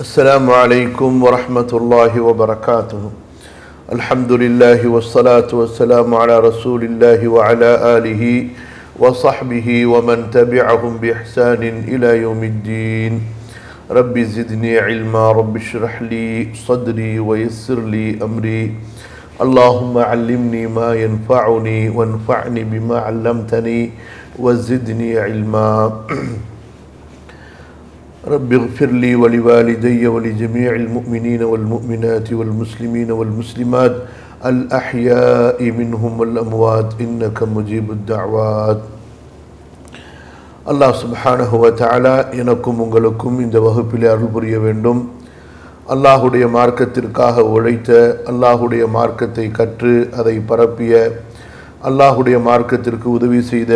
السلام عليكم ورحمة الله وبركاته. الحمد لله والصلاة والسلام على رسول الله وعلى آله وصحبه ومن تبعهم بإحسان إلى يوم الدين. رب زدني علما رب اشرح لي صدري ويسر لي أمري. اللهم علمني ما ينفعني وانفعني بما علمتني وزدني علما. رب اغفر لي ولوالدي ولجميع المؤمنين والمؤمنات والمسلمين والمسلمات الأحياء منهم والأموات إنك مجيب الدعوات. அல்லாஹ் சுப்ஹானஹு வ தஆலா எனக்கும் உங்களுக்கும் இந்த வகுப்பிலே அருள் புரிய வேண்டும். அல்லாஹுடைய மார்க்கத்திற்காக உழைத்த, அல்லாஹுடைய மார்க்கத்தை கற்று அதை பரப்பிய, அல்லாஹுடைய மார்க்கத்திற்கு உதவி செய்த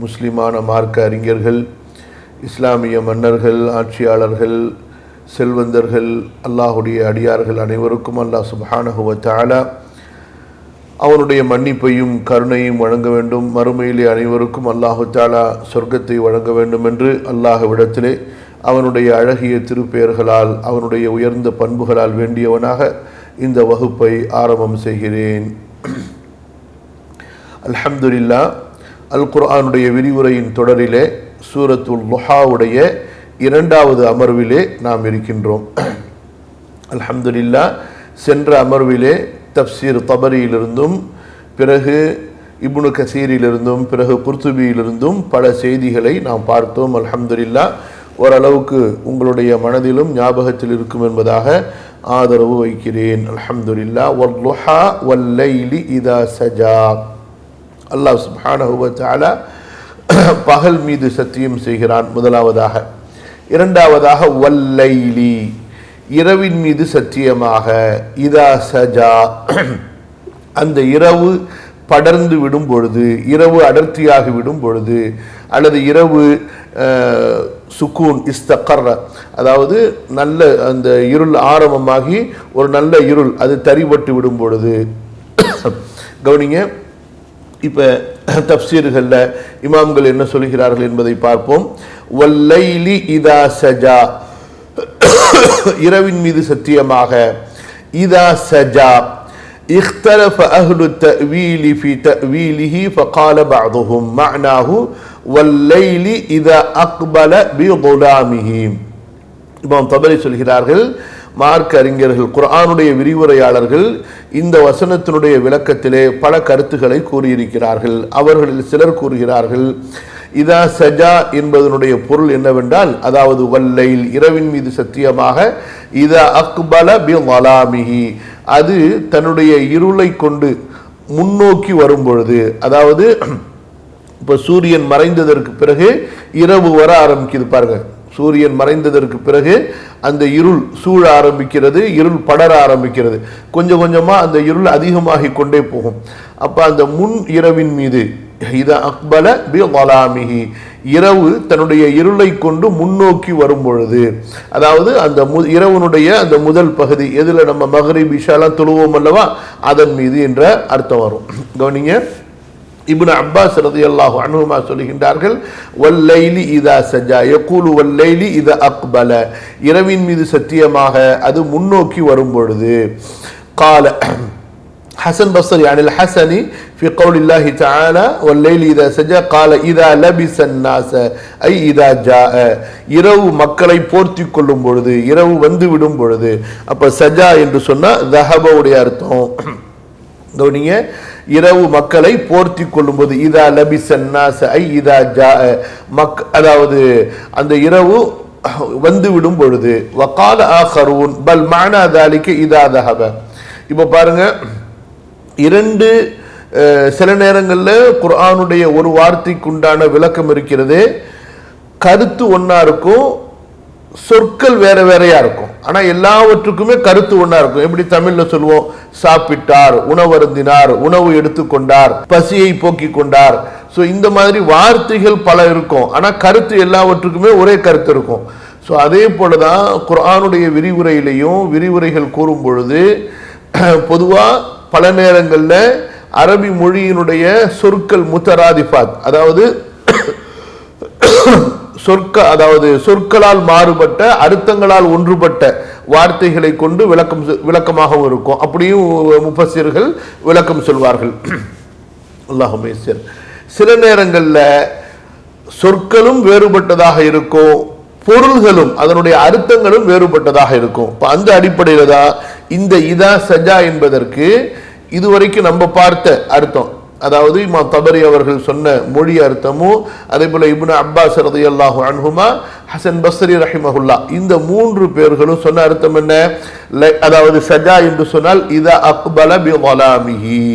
முஸ்லிமான மார்க்க அறிஞர்கள், இஸ்லாமிய மன்னர்கள், ஆட்சியாளர்கள், செல்வந்தர்கள், அல்லாஹுடைய அடியார்கள் அனைவருக்கும் அல்லாஹ் சுப்ஹானஹு வ தஆலா அவனுடைய மன்னிப்பையும் கருணையும் வழங்க வேண்டும். மறுமையிலே அனைவருக்கும் அல்லாஹு தஆலா சொர்க்கத்தை வழங்க வேண்டும் என்று அல்லாஹ்விடத்திலே அவனுடைய அழகிய திருப்பெயர்களால், அவனுடைய உயர்ந்த பண்புகளால் வேண்டியவனாக இந்த வகுப்பை ஆரம்பம் செய்கிறேன். அல்ஹம்துலில்லாஹ். அல் குர்ஆனுடைய விரிவுரையின் தொடரிலே சூரத்துல் லுஹாவுடைய இரண்டாவது அமர்விலே நாம் இருக்கின்றோம். அல்ஹம்துலில்லாஹ். சென்ற அமர்விலே தப்சீர் தபரியிலிருந்தும், பிறகு இப்னு கசீரிலிருந்தும், பிறகு குர்துபியிலிருந்தும் பல செய்திகளை நாம் பார்த்தோம். அல்ஹம்துலில்லாஹ். ஓரளவுக்கு உங்களுடைய மனதிலும் ஞாபகத்தில் இருக்கும் என்பதாக ஆதரவு வைக்கிறேன். அல்ஹம்துலில்லாஹ். வல்லுஹா வல்லைலி இதா சஜா. அல்லாஹ் சுப்ஹானஹு வ தஆலா பகல் மீது சத்தியம் செய்கிறான் முதலாவதாக. இரண்டாவதாக வல்லைலி, இரவின் மீது சத்தியமாக. இதா சஜா, அந்த இரவு படர்ந்து விடும் பொழுது, இரவு அடர்த்தியாகி விடும் பொழுது, அல்லது இரவு சுக்கூன் இஸ்தகர்ர, அதாவது நல்ல அந்த இருள் ஆரம்பமாகி ஒரு நல்ல இருள் அது தரிபட்டு விடும் பொழுது. கவனிங்க, இப்போ தப்சீர்களில் இமாம்கள் என்ன சொல்கிறார்கள் என்பதை பார்ப்போம். வல்லைலி இதா சஜா, இரவின் மீது சத்தியமாக. இதா சஜா اختلف أهل التأويل في تأويله فقال بعضهم معناه والليل إذا أقبل بظلامه. இமாம் தபரி சொல்கிறார்கள், மார்க்க அறிஞர்கள், குர்ஆனுடைய விரிவுரையாளர்கள் இந்த வசனத்தினுடைய விளக்கத்திலே பல கருத்துக்களை கூறியிருக்கிறார்கள். அவர்களில் சிலர் கூறுகிறார்கள், இதா சஜா என்பதனுடைய பொருள் என்னவென்றால், அதாவது வல்லைல், இரவின் மீது சத்தியமாக. இதா அக்பல பி வலாமிஹி, அது தன்னுடைய இருளை கொண்டு முன்னோக்கி வரும் பொழுது, அதாவது இப்போ சூரியன் மறைந்ததற்கு பிறகு இரவு வர ஆரம்பிக்குது பாருங்க. சூரியன் மறைந்ததற்கு பிறகு அந்த இருள் சூழ ஆரம்பிக்கிறது, இருள் படர ஆரம்பிக்கிறது. கொஞ்சம் கொஞ்சமாக அந்த இருள் அதிகமாகி கொண்டே போகும். அப்போ அந்த முன் இரவின் மீது, இதா அக்பல பி வலாமிஹி, இரவு தன்னுடைய இருளை கொண்டு முன்னோக்கி வரும் பொழுது, அதாவது அந்த இரவனுடைய அந்த முதல் பகுதி, எதில் நம்ம மக்ரிப் இஷாலாம் தொழுவோம் அல்லவா, அதன் மீது என்ற அர்த்தம் வரும். கவனிங்க, இப்னு அப்பாஸ் ரலியல்லாஹு அன்ஹுமா சொல்கின்றார்கள், வல்லைலி இதா சஜா யகூலு வல்லைலி இதா அக்பல, இரவின் மீது சத்தியமாக அது முன்னோக்கி வரும் பொழுது. قال حسن بصري عن الحسن في قول الله تعالى والليل إذا سجى قال إذا لبس الناس أي إذا جاء, இரவு மக்களை போர்த்தி கொள்ளும் பொழுது, இரவு வந்து விடும் பொழுது. அப்ப சஜா என்று சொன்னா தஹப உடைய அர்த்தம். கவனிங்க, இரவு மக்களை போர்த்தி கொள்ளும் போது, இதா லபிசன் நாஸ் ஐ இதா ஜா, அதாவது அந்த இரவு வந்து விடும் பொழுது. வகால ஆகரூன் பல் மானா தாலிக இதா தஹப. இப்போ பாருங்க, இரண்டு சில நேரங்களில் குர்ஆனுடைய ஒரு வார்த்தைக்கு உண்டான விளக்கம் இருக்கிறது. கருத்து ஒன்றா இருக்கும், சொற்கள் வேற வேறையா இருக்கும். ஆனால் எல்லாவற்றுக்குமே கருத்து ஒன்றா இருக்கும். எப்படி தமிழில் சொல்லுவோம், சாப்பிட்டார், உணவருந்தினார், உணவு எடுத்துக்கொண்டார், பசியை போக்கிக் கொண்டார். ஸோ இந்த மாதிரி வார்த்தைகள் பல இருக்கும், ஆனால் கருத்து எல்லாவற்றுக்குமே ஒரே கருத்து இருக்கும். ஸோ அதே போல தான் குர்ஆனுடைய விரிவுரையிலையும் விரிவுரைகள் கூறும் பொழுது பொதுவாக பல நேரங்களில் அரபி மொழியினுடைய சொற்கள் முத்தராதிஃபாத், அதாவது அதாவது சொற்களால் மாறுபட்ட அர்த்தங்களால் ஒன்றுபட்ட வார்த்தைகளை கொண்டு விளக்கமாகவும் இருக்கும். அப்படியும் முஃபஸ்ஸிர்கள் விளக்கம் சொல்வார்கள். அல்லாஹும்ம யஸ்ஸிர். சில நேரங்களில் சொற்களும் வேறுபட்டதாக இருக்கும், பொருள்களும் அதனுடைய அர்த்தங்களும் வேறுபட்டதாக இருக்கும். அந்த அடிப்படையில் தான் இந்த இதா சஜா என்பதற்கு இதுவரைக்கும் நம்ம பார்த்த அர்த்தம், அதாவது இமாம் தபரி அவர்கள் சொன்ன மொழி அர்த்தமும், அதே போல இப்னு அப்பாஸ் ரலியல்லாஹு அன்ஹுமா, ஹசன் பஸ்ரி ரஹிமஹுல்லா, இந்த 3 பேர்களும் சொன்ன அர்த்தம் என்ன? அதாவது சஜா என்று சொன்னால் இதா அக்பல பி ظலாமிஹி,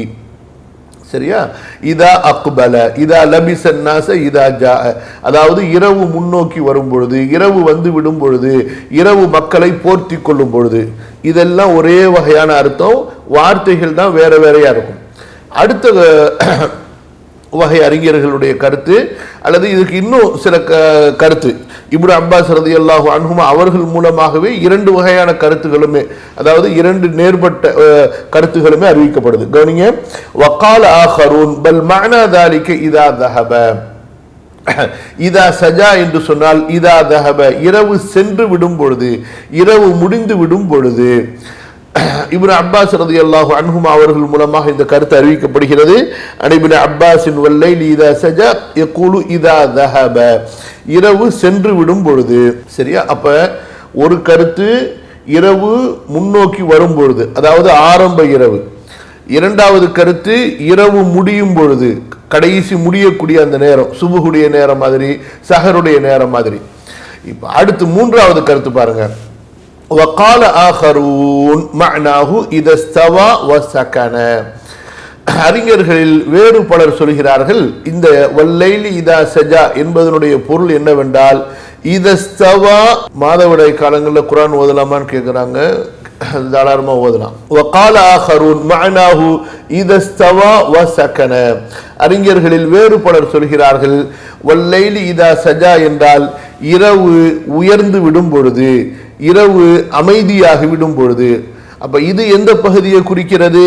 சரியா? இதா அக்பல, இதா லபிசன் நாஸ, இதா ஜா, அதாவது இரவு முன்னோக்கி வரும் பொழுது, இரவு வந்து விடும் பொழுது, இரவு மக்களை போர்த்தி கொள்ளும் பொழுது. இதெல்லாம் ஒரே வகையான அர்த்தம், வார்த்தைகள் தான் வேற வேறையா இருக்கும். அடுத்த வகை அறிஞர்களுடைய கருத்து, அல்லது இதுக்கு இன்னும் சில கருத்து, இப்னு அப்பாஸ் ரலியல்லாஹு அன்ஹுமா அவர்கள் மூலமாகவே 2 வகையான கருத்துகளுமே, அதாவது 2 நேர்பட்ட கருத்துகளுமே அறிவிக்கப்படுது. கவனிங்க, வகால ஆஹரூன் பல் மஅனா ذلك இதா ذهب, இதா சஜா என்று சொன்னால் இதா ذهب, இரவு சென்று விடும் பொழுது, இரவு முடிந்து விடும் பொழுது. இப்னு அப்பாஸ் ரலியல்லாஹு அன்ஹுமா அவர்கள் மூலமாக இந்த கருத்து அறிவிக்கப்படுகிறது. இப்னு அப்பாஸின் வல்லைலி இதா சஜா யகூலு இதா ذهب, இரவு சென்று விடும் பொழுது. சரியா? அப்ப ஒரு கருத்து இரவு முன்னோக்கி வரும் பொழுது, அதாவது ஆரம்ப இரவு. இரண்டாவது கருத்து இரவு முடியும் பொழுது, கடைசி முடியக்கூடிய அந்த நேரம், சுபுகுடைய நேரம் மாதிரி, சஹருடைய நேரம் மாதிரி. இப்ப அடுத்து 3வது கருத்து பாருங்க. وقال آخرون معناه إذا استوى وسكن. அறிஞர்களில் வேறு பலர் சொல்கிறார்கள், இந்த வல்லைலி இதா சஜா என்பதனுடைய பொருள் என்னவென்றால், இதஸ்தவா, மாதவிடாய் காலங்களில் குர்ஆன் ஓதலாமான்னு கேட்குறாங்க, தாராளமா ஓதலாம். وقال آخرون معناه إذا استوى وسكن. அறிஞர்களில் வேறு பலர் சொல்கிறார்கள், வல்லைலி இதா சஜா என்றால் இரவு உயர்ந்து விடும் பொழுது, இரவு அமைதியாகி விடும் பொழுது. அப்ப இது எந்த பகுதியை குறிக்கிறது?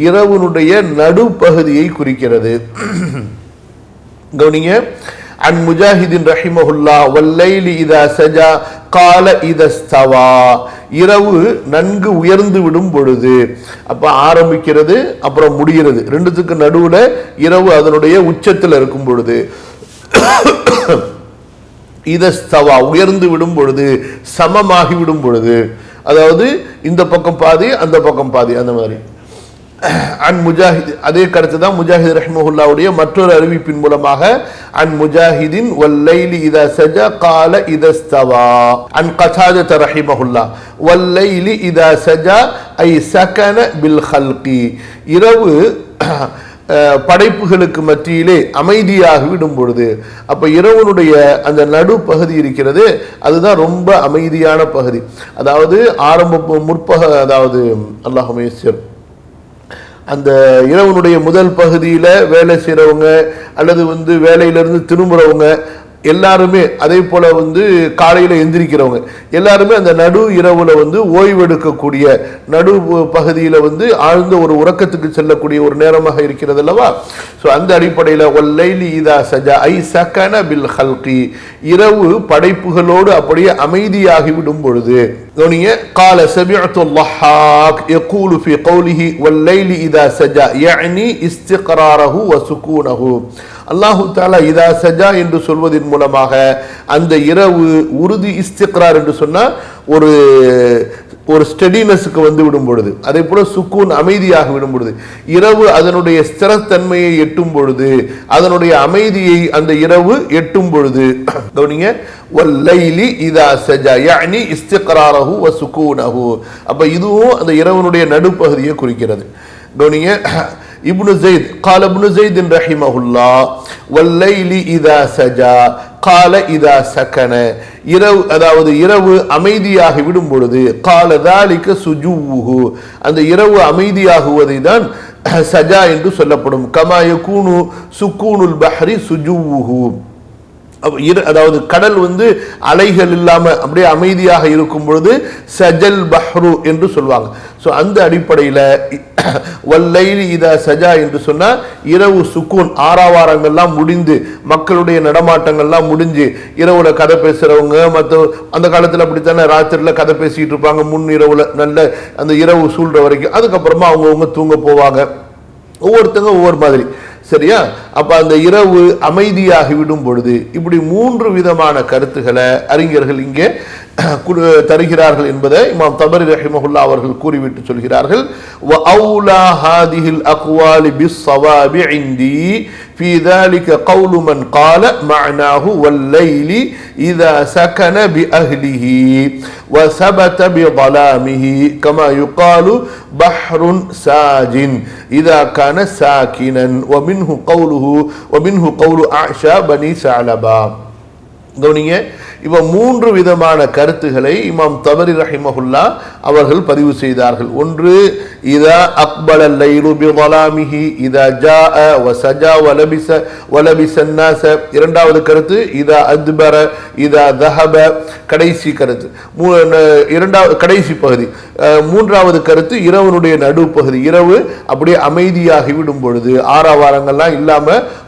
இரவுனுடைய நடுப்பகுதியை குறிக்கிறது. கவனிங்க, அன் முஜாஹிதின் ரஹிமஹுல்லா வல்லைலி இதா சஜா கால இதஸ்தவா, இரவு நன்கு உயர்ந்து விடும் பொழுது. அப்ப ஆரம்பிக்கிறது அப்புறம் முடிகிறது, ரெண்டுத்துக்கு நடுவுல இரவு அதனுடைய உச்சத்தில் இருக்கும் பொழுது. இதஸ்தவா, உயர்ந்து விடும் பொழுது, சமமாகி விடும் பொழுது, அதாவது இந்த பக்கம் பாதி அந்த பக்கம் பாதி, அந்த மாதிரி. அன் முஜாஹித், அதே கருத்து தான் முஜாஹித் ரஹ்மஹுல்லாவுடைய மற்றொரு அறிவிப்பின் மூலமாக அன் முஜாஹிதின் வல்லைலி இதா சஜா கால இதஸ்தவா. அன் கதாதத ரஹிமஹுல்லா வல்லைலி இதா சஜா ஐ சகன பில் ஹல்கி, இரவு படைப்புகளுக்கு மத்தியிலே அமைதியாக விடும் பொழுது. அப்ப இரவனுடைய அந்த நடு பகுதி இருக்கிறது, அதுதான் ரொம்ப அமைதியான பகுதி. அதாவது அதாவது அல்லாஹும்ம யஸ்ஸிர், அந்த இரவனுடைய முதல் பகுதியில வேலை செய்யறவங்க அல்லது வேலையிலிருந்து திரும்புறவங்க எல்லாருமே, அதே போல காலையில எந்திரிக்கிறவங்க எல்லாருமே அந்த நடு இரவுல ஓய்வெடுக்கக்கூடிய நடு பகுதியில ஆழ்ந்த ஒரு உறக்கத்துக்கு செல்லக்கூடிய ஒரு நேரமாக இருக்கிறது அல்லவா? ஸோ அந்த அடிப்படையில் வல்லைலி இதா சஜா ஐ சகன பில் ஹல்கி, இரவு படைப்புகளோடு அப்படியே அமைதியாகி விடும் பொழுது. கவனிங்க, கால சமிஅத்து ல்லஹாக் யகூலு ஃபீ கௌலிஹி வல்லைலி இதா சஜா யஅனி இஸ்திக்ராரஹு வ சுகூனஹு. அல்லாஹு தஆலா இதா சஜா என்று சொல்வதன் மூலமாக அந்த இரவு உறுதி, இஸ்திக்ரார் என்று சொன்னா ஒரு ஸ்டெடினஸுக்கு விடும் பொழுது, அதே போல சுக்கூன் அமைதியாக விடும் பொழுது, இரவு அதனுடைய ஸ்திரத்தன்மையை எட்டும் பொழுது, அதனுடைய அமைதியை அந்த இரவு எட்டும் பொழுது. கவனிங்க, வல்லைலி இதா சஜா யஅனி இஸ்திக்ராரஹு வ சுகூனஹு. அப்ப இதுவும் அந்த இரவனுடைய நடுப்பகுதியை குறிக்கிறது. கவனிங்க, இப்னு ஸைத் قال ابن زيد رحمه الله والليل اذا سجى قال اذا سكن, இரவு அதாவது இரவு அமைதியாகி விடும் பொழுது, قال ذلك سجوه, அந்த இரவு அமைதியாகுவதை தான் சஜா என்று சொல்லப்படும். கமா யகூனு சுக்கூனுல் பஹ்ரி சுஜூஹு, அதாவது கடல் அலைகள் இல்லாம அப்படியே அமைதியாக இருக்கும் பொழுது சஜல் பஹ்ரு என்று சொல்வாங்க. ஸோ அந்த அடிப்படையில் வல்லைலி இதா சஜா என்று சொன்னா இரவு சுக்கூன் ஆறாவாரங்கள்லாம் முடிந்து மக்களுடைய நடமாட்டங்கள்லாம் முடிஞ்சு இரவுல கதை பேசுறவங்க மற்ற அந்த காலத்துல அப்படித்தானே ராத்திரில கதை பேசிட்டு இருப்பாங்க முன் இரவுல நல்ல அந்த இரவு சூழ்ற வரைக்கும். அதுக்கப்புறமா அவங்கவுங்க தூங்க போவாங்க, ஒவ்வொருத்தங்க ஒவ்வொரு மாதிரி. சரியா? அப்ப அந்த இரவு அமைதியாகி விடும் பொழுது இப்படி 3 விதமான கருத்துக்களை அறிஞர்கள் இங்கே தருகிறார்கள் என்பதை இமாம் தபரி ரஹிமஹுல்லாஹ் அவர்கள் கூறிவிட்டு சொல்கிறார்கள். வ அவுலா ஹாதிஹில் அக்வாலி பிஸ்ஸவாபி இன்தி في ذلك قول من قال معناه والليل إذا سكن بأهله وثبت بظلامه كما يقال بحر ساج إذا كان ساكنا ومنه قول أعشى بني ثعلبة. கவனிங்க, இப்ப 3 விதமான கருத்துக்களை இமாம் தபரி ரஹிமஹுல்லா அவர்கள் பதிவு செய்தார்கள். ஒன்று, இதா அக்பல லைலு பிظலாமிஹி இதா ஜாஅ வஸஜா வலபிஸ الناس. இரண்டாவது கருத்து இதா அத்பர இதா ذهب. கடைசி கருத்து இரண்டாவது கடைசி பகுதி. மூன்றாவது கருத்து இரவனுடைய நடுப்பகுதி, இரவு அப்படியே அமைதியாகி விடும் பொழுது, ஆறாவாரங்கள்லாம் இல்லாம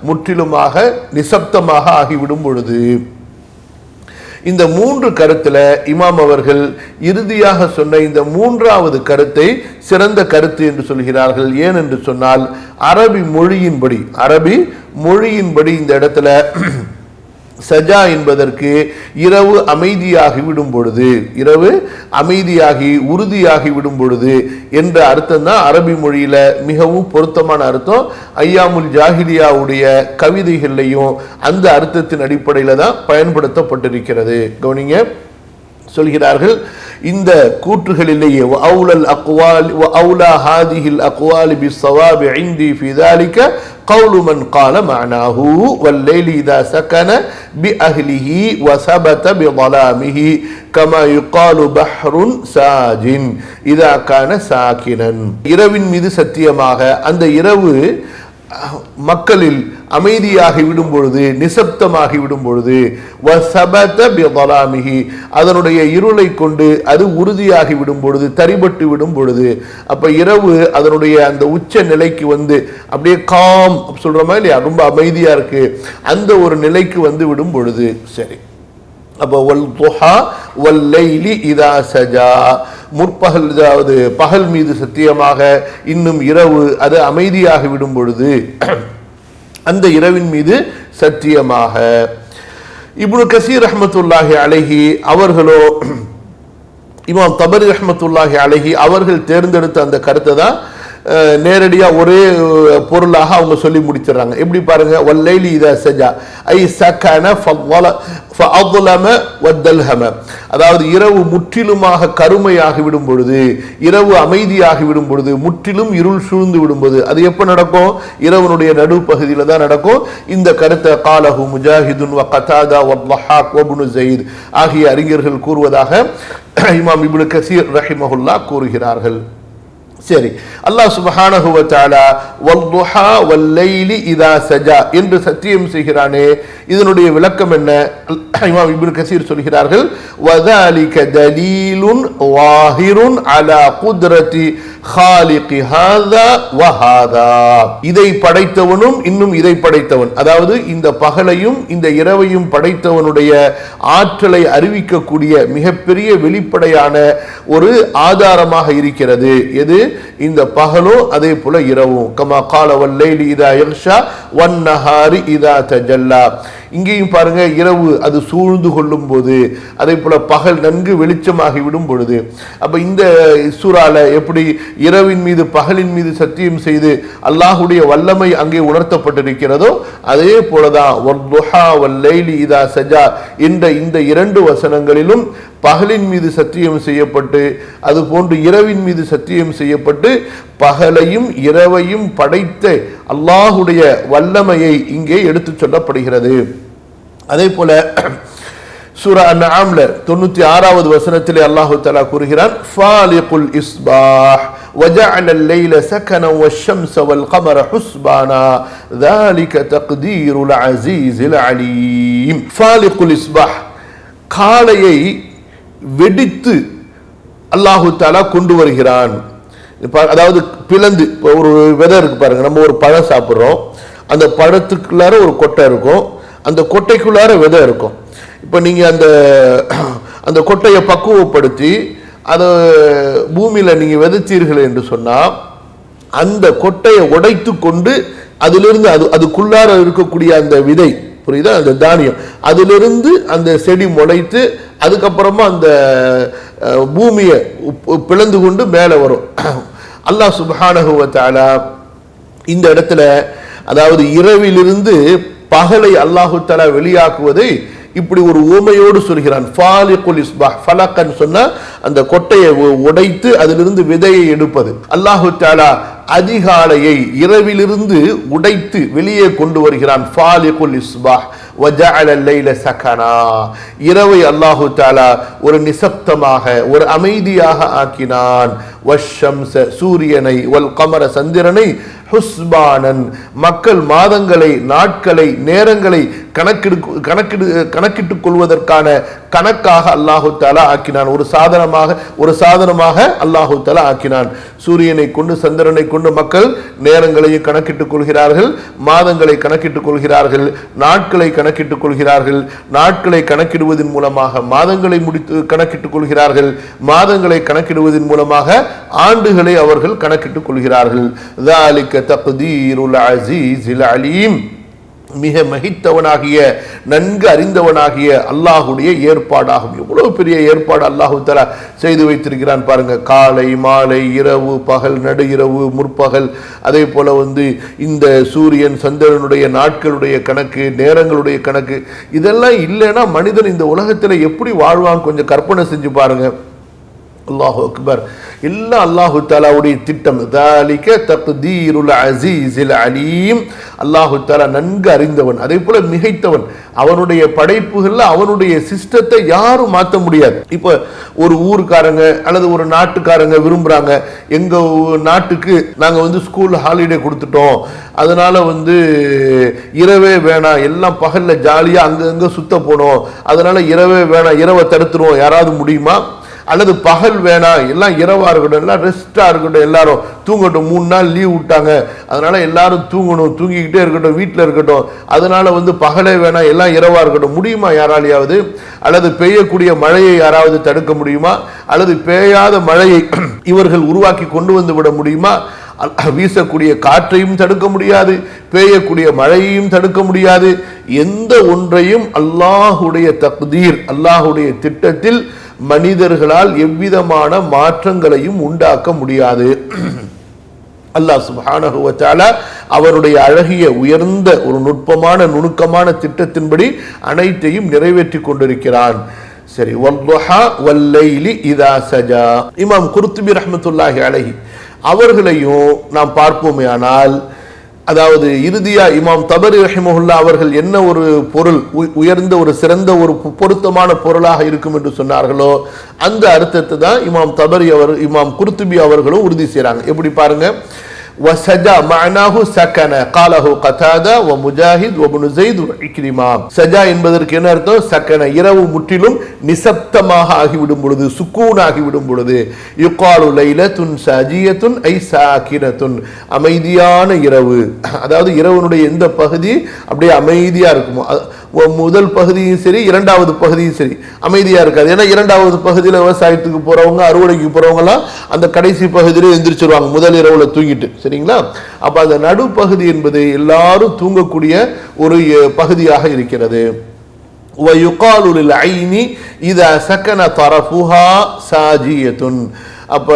முற்றிலுமாக நிசப்தமாக ஆகிவிடும் பொழுது. இந்த 3 கருத்துல இமாம் அவர்கள் இறுதியாக சொன்ன இந்த 3வது கருத்தை சிறந்த கருத்து என்று சொல்கிறார்கள். ஏன் என்று சொன்னால் அரபி மொழியின்படி இந்த இடத்துல சஜா என்பதற்கு இரவு அமைதியாகி விடும் பொழுது, இரவு அமைதியாகி உறுதியாகி விடும் பொழுது என்ற அர்த்தம் தான் அரபி மொழியில மிகவும் பொருத்தமான அர்த்தம். ஐயாமுல் ஜாஹிலியாவுடைய கவிதைகள்லையும் அந்த அர்த்தத்தின் அடிப்படையில் தான் பயன்படுத்தப்பட்டிருக்கிறது. கவனிங்க, சொல்கிறார்கள் இந்த கூற்றுகளிலேயே அவுலல் அக்வால் வ அவுலா ஹாதிஹில் அக்வால் பிஸ்ஸவாபி இன்தி ஃபி ذلك قول من قال معناه والليل إذا سكن بأهله وثبت بظلامه كما يقال بحر ساج إذا كان ساكنا. இரவின் மீது சத்தியமாக அந்த இரவு மக்களில் அமைதியாகி விடும் பொழுது, நிசப்தமாகி விடும் பொழுது, வஸபத பிظலாமிஹி அதனுடைய இருளை கொண்டு அது உறுதியாகி விடும் பொழுது, தரிபட்டு விடும் பொழுது, அப்ப இரவு அதனுடைய அந்த உச்ச நிலைக்கு வந்து அப்படியே காம் சொல்றோமா இல்லையா, ரொம்ப அமைதியா இருக்கு, அந்த ஒரு நிலைக்கு வந்து விடும் பொழுது. சரி, அப்ப வல் துஹா வல் லைலி இதா சஜா முற்பகல், அதாவது பகல் மீது சத்தியமாக, இன்னும் இரவு அது அமைதியாகி விடும் பொழுது அந்த இரவின் மீது சத்தியமாக. இப்னு கசீர் ரஹ்மத்துல்லாஹி அலைஹி அவர்களோ இமாம் தபரி ரஹ்மத்துல்லாஹி அலைஹி அவர்கள் தேர்ந்தெடுத்த அந்த கருத்தை தான் நேரடியா ஒரே பொருளாக அவங்க சொல்லி முடிச்சிடறாங்க. எப்படி பாருங்க, வல்லைலி இதா சஜா ஐ சகன ஃபஅظلم வதல்ஹம அதாவது இரவு முற்றிலுமாக கருமையாகி விடும் பொழுது, இரவு அமைதியாகி விடும் பொழுது, முற்றிலும் இருள் சூழ்ந்து விடும்போது, அது எப்ப நடக்கும்? இரவனுடைய நடுப்பகுதியில தான் நடக்கும். இந்த கருத்தை காலஹு முஜாஹிதுன் வ கதாதா வ ضحاك வ இப்னு ஸைத் ஆகிய அறிஞர்கள் கூறுவதாக இமாம் இப்னு கஸீர் ரஹிமஹுல்லாஹ் கூறுகிறார்கள். சரி, அல்லாஹ் சுப்ஹானஹு வ தஆலா வல்துஹா வல்லைலி இதா சஜா என்று சத்தியம் செய்கிறானே, இதனுடைய விளக்கம் என்ன? இமாம் இப்னு கஸீர் சொல்கிறார்கள், வதாலிக தலீலுன் வாஹிருன் அலா குத்ரதி காலிகி ஹாதா வ ஹாதா இதை படைத்தவனும் இன்னும் இதை படைத்தவன், அதாவது இந்த பகலையும் இந்த இரவையும் படைத்தவனுடைய ஆற்றலை அறிவிக்கக்கூடிய மிகப்பெரிய வெளிப்படையான ஒரு ஆதாரமாக இருக்கிறது. எது? இந்த பகலோ அதே போல இரவும். கமா கால வல்லைலி இதா யக்ஷா வன்னஹாரி இதா தஜல்லா. இங்கேயும் பாருங்க, இரவு அது சூழ்ந்து கொள்ளும் போது, அதே போல பகல் நன்கு வெளிச்சமாகி விடும் பொழுது. அப்ப இந்த சூறால எப்படி இரவின் மீது பகலின் மீது சத்தியம் செய்து அல்லாஹுடைய வல்லமை அங்கே உணர்த்தப்பட்டிருக்கிறதோ, அதே போலதான் வல்துஹா வல்லைலி இதா சஜா என்ற இந்த 2 வசனங்களிலும் பகலின் மீது சத்தியம் செய்யப்பட்டு, அது போன்று இரவின் மீது சத்தியம் செய்யப்பட்டு, பகலையும் இரவையும் படைத்த அல்லாஹுடைய வல்லமையை இங்கே எடுத்து சொல்லப்படுகிறது. அதே போல சூரா அன்ஆம்ல 96வது வசனத்திலே அல்லாஹ் தஆலா கூறுகிறான், ஃபாலிகுல் இஸ்பாஹ் وجعل الليل سكنا والشمس والقمر حسبانا ذلك تقدير العزيز العليم. فالق الإصباح காலையை வெடித்து அல்லாஹு தஆலா கொண்டு வருகிறான். அதாவது பிளந்து ஒரு விதை இருக்கு பாருங்க, நம்ம ஒரு பழம் சாப்பிட்றோம், அந்த பழத்துக்குள்ளார ஒரு கொட்டை இருக்கும், அந்த கொட்டைக்குள்ளார விதை இருக்கும். இப்போ நீங்கள் அந்த கொட்டையை பக்குவப்படுத்தி அதை பூமியில் நீங்கள் விதைத்தீர்கள் என்று சொன்னால் அந்த கொட்டையை உடைத்து கொண்டு அதிலிருந்து அதுக்குள்ளார இருக்கக்கூடிய அந்த விதை, புரியுதா, அந்த தானியம், அதிலிருந்து அந்த செடி முளைத்து அதுக்கப்புறமா அந்த பூமியை பிளந்து கொண்டு மேலே வரும். அல்லாஹ் சுப்ஹானஹு வ தஆலா இந்த இடத்துல அதாவது இரவிலிருந்து பகலை அல்லாஹு தஆலா வெளியாக்குவதை இப்படி ஒரு உவமையோடு சொல்கிறான். ஃபாலிகுல் இஸ்பாஹ், ஃபலகன் சொன்னா அந்த கொட்டையை உடைத்து அதிலிருந்து விதையை எடுப்பது. அல்லாஹு தஆலா அதிகாலையை இரவிலிருந்து உடைத்து வெளியே கொண்டு வருகிறான். ஃபாலிகுல் இஸ்பாஹ் வஜஅல அல்லைல சகனா, இரவை அல்லாஹு தஆலா ஒரு நிசப்தமாக ஒரு அமைதியாக ஆக்கினான். வஷ்ஷம்ஸ, சூரியனை, வல் கமர, சந்திரனை, ஹுஸ்பானன், மக்கள் மாதங்களை, நாட்களை, நேரங்களை கணக்கிட்டுக் கொள்வதற்கான கணக்காக அல்லாஹு தஆலா ஆக்கினான். ஒரு சாதனமாக அல்லாஹு தஆலா ஆக்கினான். சூரியனை கொண்டு சந்திரனை கொண்டு மக்கள் நேரங்களையும் கணக்கிட்டுக் கொள்கிறார்கள், மாதங்களை கணக்கிட்டுக் கொள்கிறார்கள், நாட்களை கணக்கிட்டுக் கொள்கிறார்கள். நாட்களை கணக்கிடுவதன் மூலமாக மாதங்களை கணக்கிட்டுக் கொள்கிறார்கள், மாதங்களை கணக்கிடுவதன் மூலமாக ஆண்டுகளை அவர்கள் கணக்கிட்டுக் கொள்கிறார்கள். ذَلِكَ تَقْدِيرُ الْعَزِيزِ الْعَلِيمِ, மிக மகித்தவனாகிய நன்கு அறிந்தவனாகிய அல்லாஹுடைய ஏற்பாடாகும். எவ்வளவு பெரிய ஏற்பாடு அல்லாஹு தஆலா செய்து வைத்திருக்கிறான் பாருங்க. காலை, மாலை, இரவு, பகல், நடு இரவு, முற்பகல், அதே போல இந்த சூரியன் சந்திரனுடைய நாட்களுடைய கணக்கு, நேரங்களுடைய கணக்கு, இதெல்லாம் இல்லைன்னா மனிதன் இந்த உலகத்தில் எப்படி வாழ்வான் கொஞ்சம் கற்பனை செஞ்சு பாருங்க. அல்லாஹு அக்பர். எல்லாம் அல்லாஹு தஆலாவுடைய திட்டம். ذَلِكَ تَقْدِيرُ الْعَزِيزِ الْعَلِيمِ, அல்லாஹு தஆலா நன்கு அறிந்தவன், அதே போல மிகைத்தவன். அவனுடைய படைப்புகள்ல அவனுடைய சிஸ்டத்தை யாரும் மாற்ற முடியாது. இப்போ ஒரு ஊருக்காரங்க அல்லது ஒரு நாட்டுக்காரங்க விரும்புறாங்க, எங்க நாட்டுக்கு நாங்க ஸ்கூல் ஹாலிடே கொடுத்துட்டோம், அதனால இரவே வேணாம், எல்லாம் பகல்ல ஜாலியா அங்க சுத்த போனோம், அதனால இரவே வேணாம், இரவை தடுத்துருவோம், யாராவது முடியுமா? அல்லது பகல் வேணாம், எல்லாம் இரவா இருக்கட்டும், எல்லாம் ரெஸ்டா இருக்கட்டும், எல்லாரும் தூங்கட்டும், 3 நாள் லீவ் விட்டாங்க, அதனால எல்லாரும் தூங்கணும், தூங்கிக்கிட்டே இருக்கட்டும், வீட்டில் இருக்கட்டும், அதனால பகலே வேணாம், எல்லாம் இரவா இருக்கட்டும், முடியுமா யாராலையாவது? அல்லது பெய்யக்கூடிய மழையை யாராவது தடுக்க முடியுமா? அல்லது பெய்யாத மழையை இவர்கள் உருவாக்கி கொண்டு விட முடியுமா? வீசக்கூடிய காற்றையும் தடுக்க முடியாது, பெய்யக்கூடிய மழையையும் தடுக்க முடியாது. எந்த ஒன்றையும் அல்லாஹுடைய தக்தீர், அல்லாஹுடைய திட்டத்தில் மனிதர்களால் எவ்விதமான மாற்றங்களையும் உண்டாக்க முடியாது. அல்லாஹ் சுப்ஹானஹு வ தஆலா அவருடைய அழகிய உயர்ந்த ஒரு நுட்பமான நுணுக்கமான திட்டத்தின்படி அனைத்தையும் நிறைவேற்றி கொண்டிருக்கிறான். சரி, வல்துஹா வல்லைலி இதா சஜா, இமாம் குர்துபி ரஹ்மத்துல்லாஹி அலைஹி அவர்களையும் நாம் பார்ப்போமேயானால், அதாவது இறுதியா இமாம் தபரி ரஹிமஹுல்லா அவர்கள் என்ன ஒரு பொருள், உயர்ந்த ஒரு சிறந்த ஒரு பொருத்தமான பொருளாக இருக்கும் என்று சொன்னார்களோ அந்த அர்த்தத்தை தான் இமாம் தபரி இமாம் குர்துபி அவர்களும் உறுதி செய்றாங்க. எப்படி பாருங்க, وسجا معناه سكن قاله قتادة ومجاهد وابن زيد وإكرمة. சஜா என்பதற்கு என்ன அர்த்தம்? சக்கன, இரவு முற்றிலும் நிசப்தமாக ஆகிவிடும் பொழுது, சுக்கூன் ஆகிவிடும் பொழுது. யுகாலு லைலத்துன் சாஜியத்துன் ஐ சாகினத்துன், அமைதியான இரவு. அதாவது இரவனுடைய எந்த பகுதி அப்படியே அமைதியா இருக்குமோ, முதல் பகுதியும் சரி இரண்டாவது பகுதியும் சரி அமைதியா இருக்காது. ஏன்னா இரண்டாவது பகுதியில் விவசாயத்துக்கு போறவங்க, அறுவடைக்கு போறவங்க எல்லாம் அந்த கடைசி பகுதியில எந்திரிச்சிருவாங்க, முதல் இரவுல தூங்கிட்டு, சரிங்களா? அப்ப அந்த நடுப்பகுதி என்பது எல்லாரும் தூங்கக்கூடிய ஒரு பகுதியாக இருக்கிறது. وَيُقَالُ لِلْعَيْنِ إِذَا سَكَنَ طَرَفُهَا سَاجِيَةٌ. அப்ப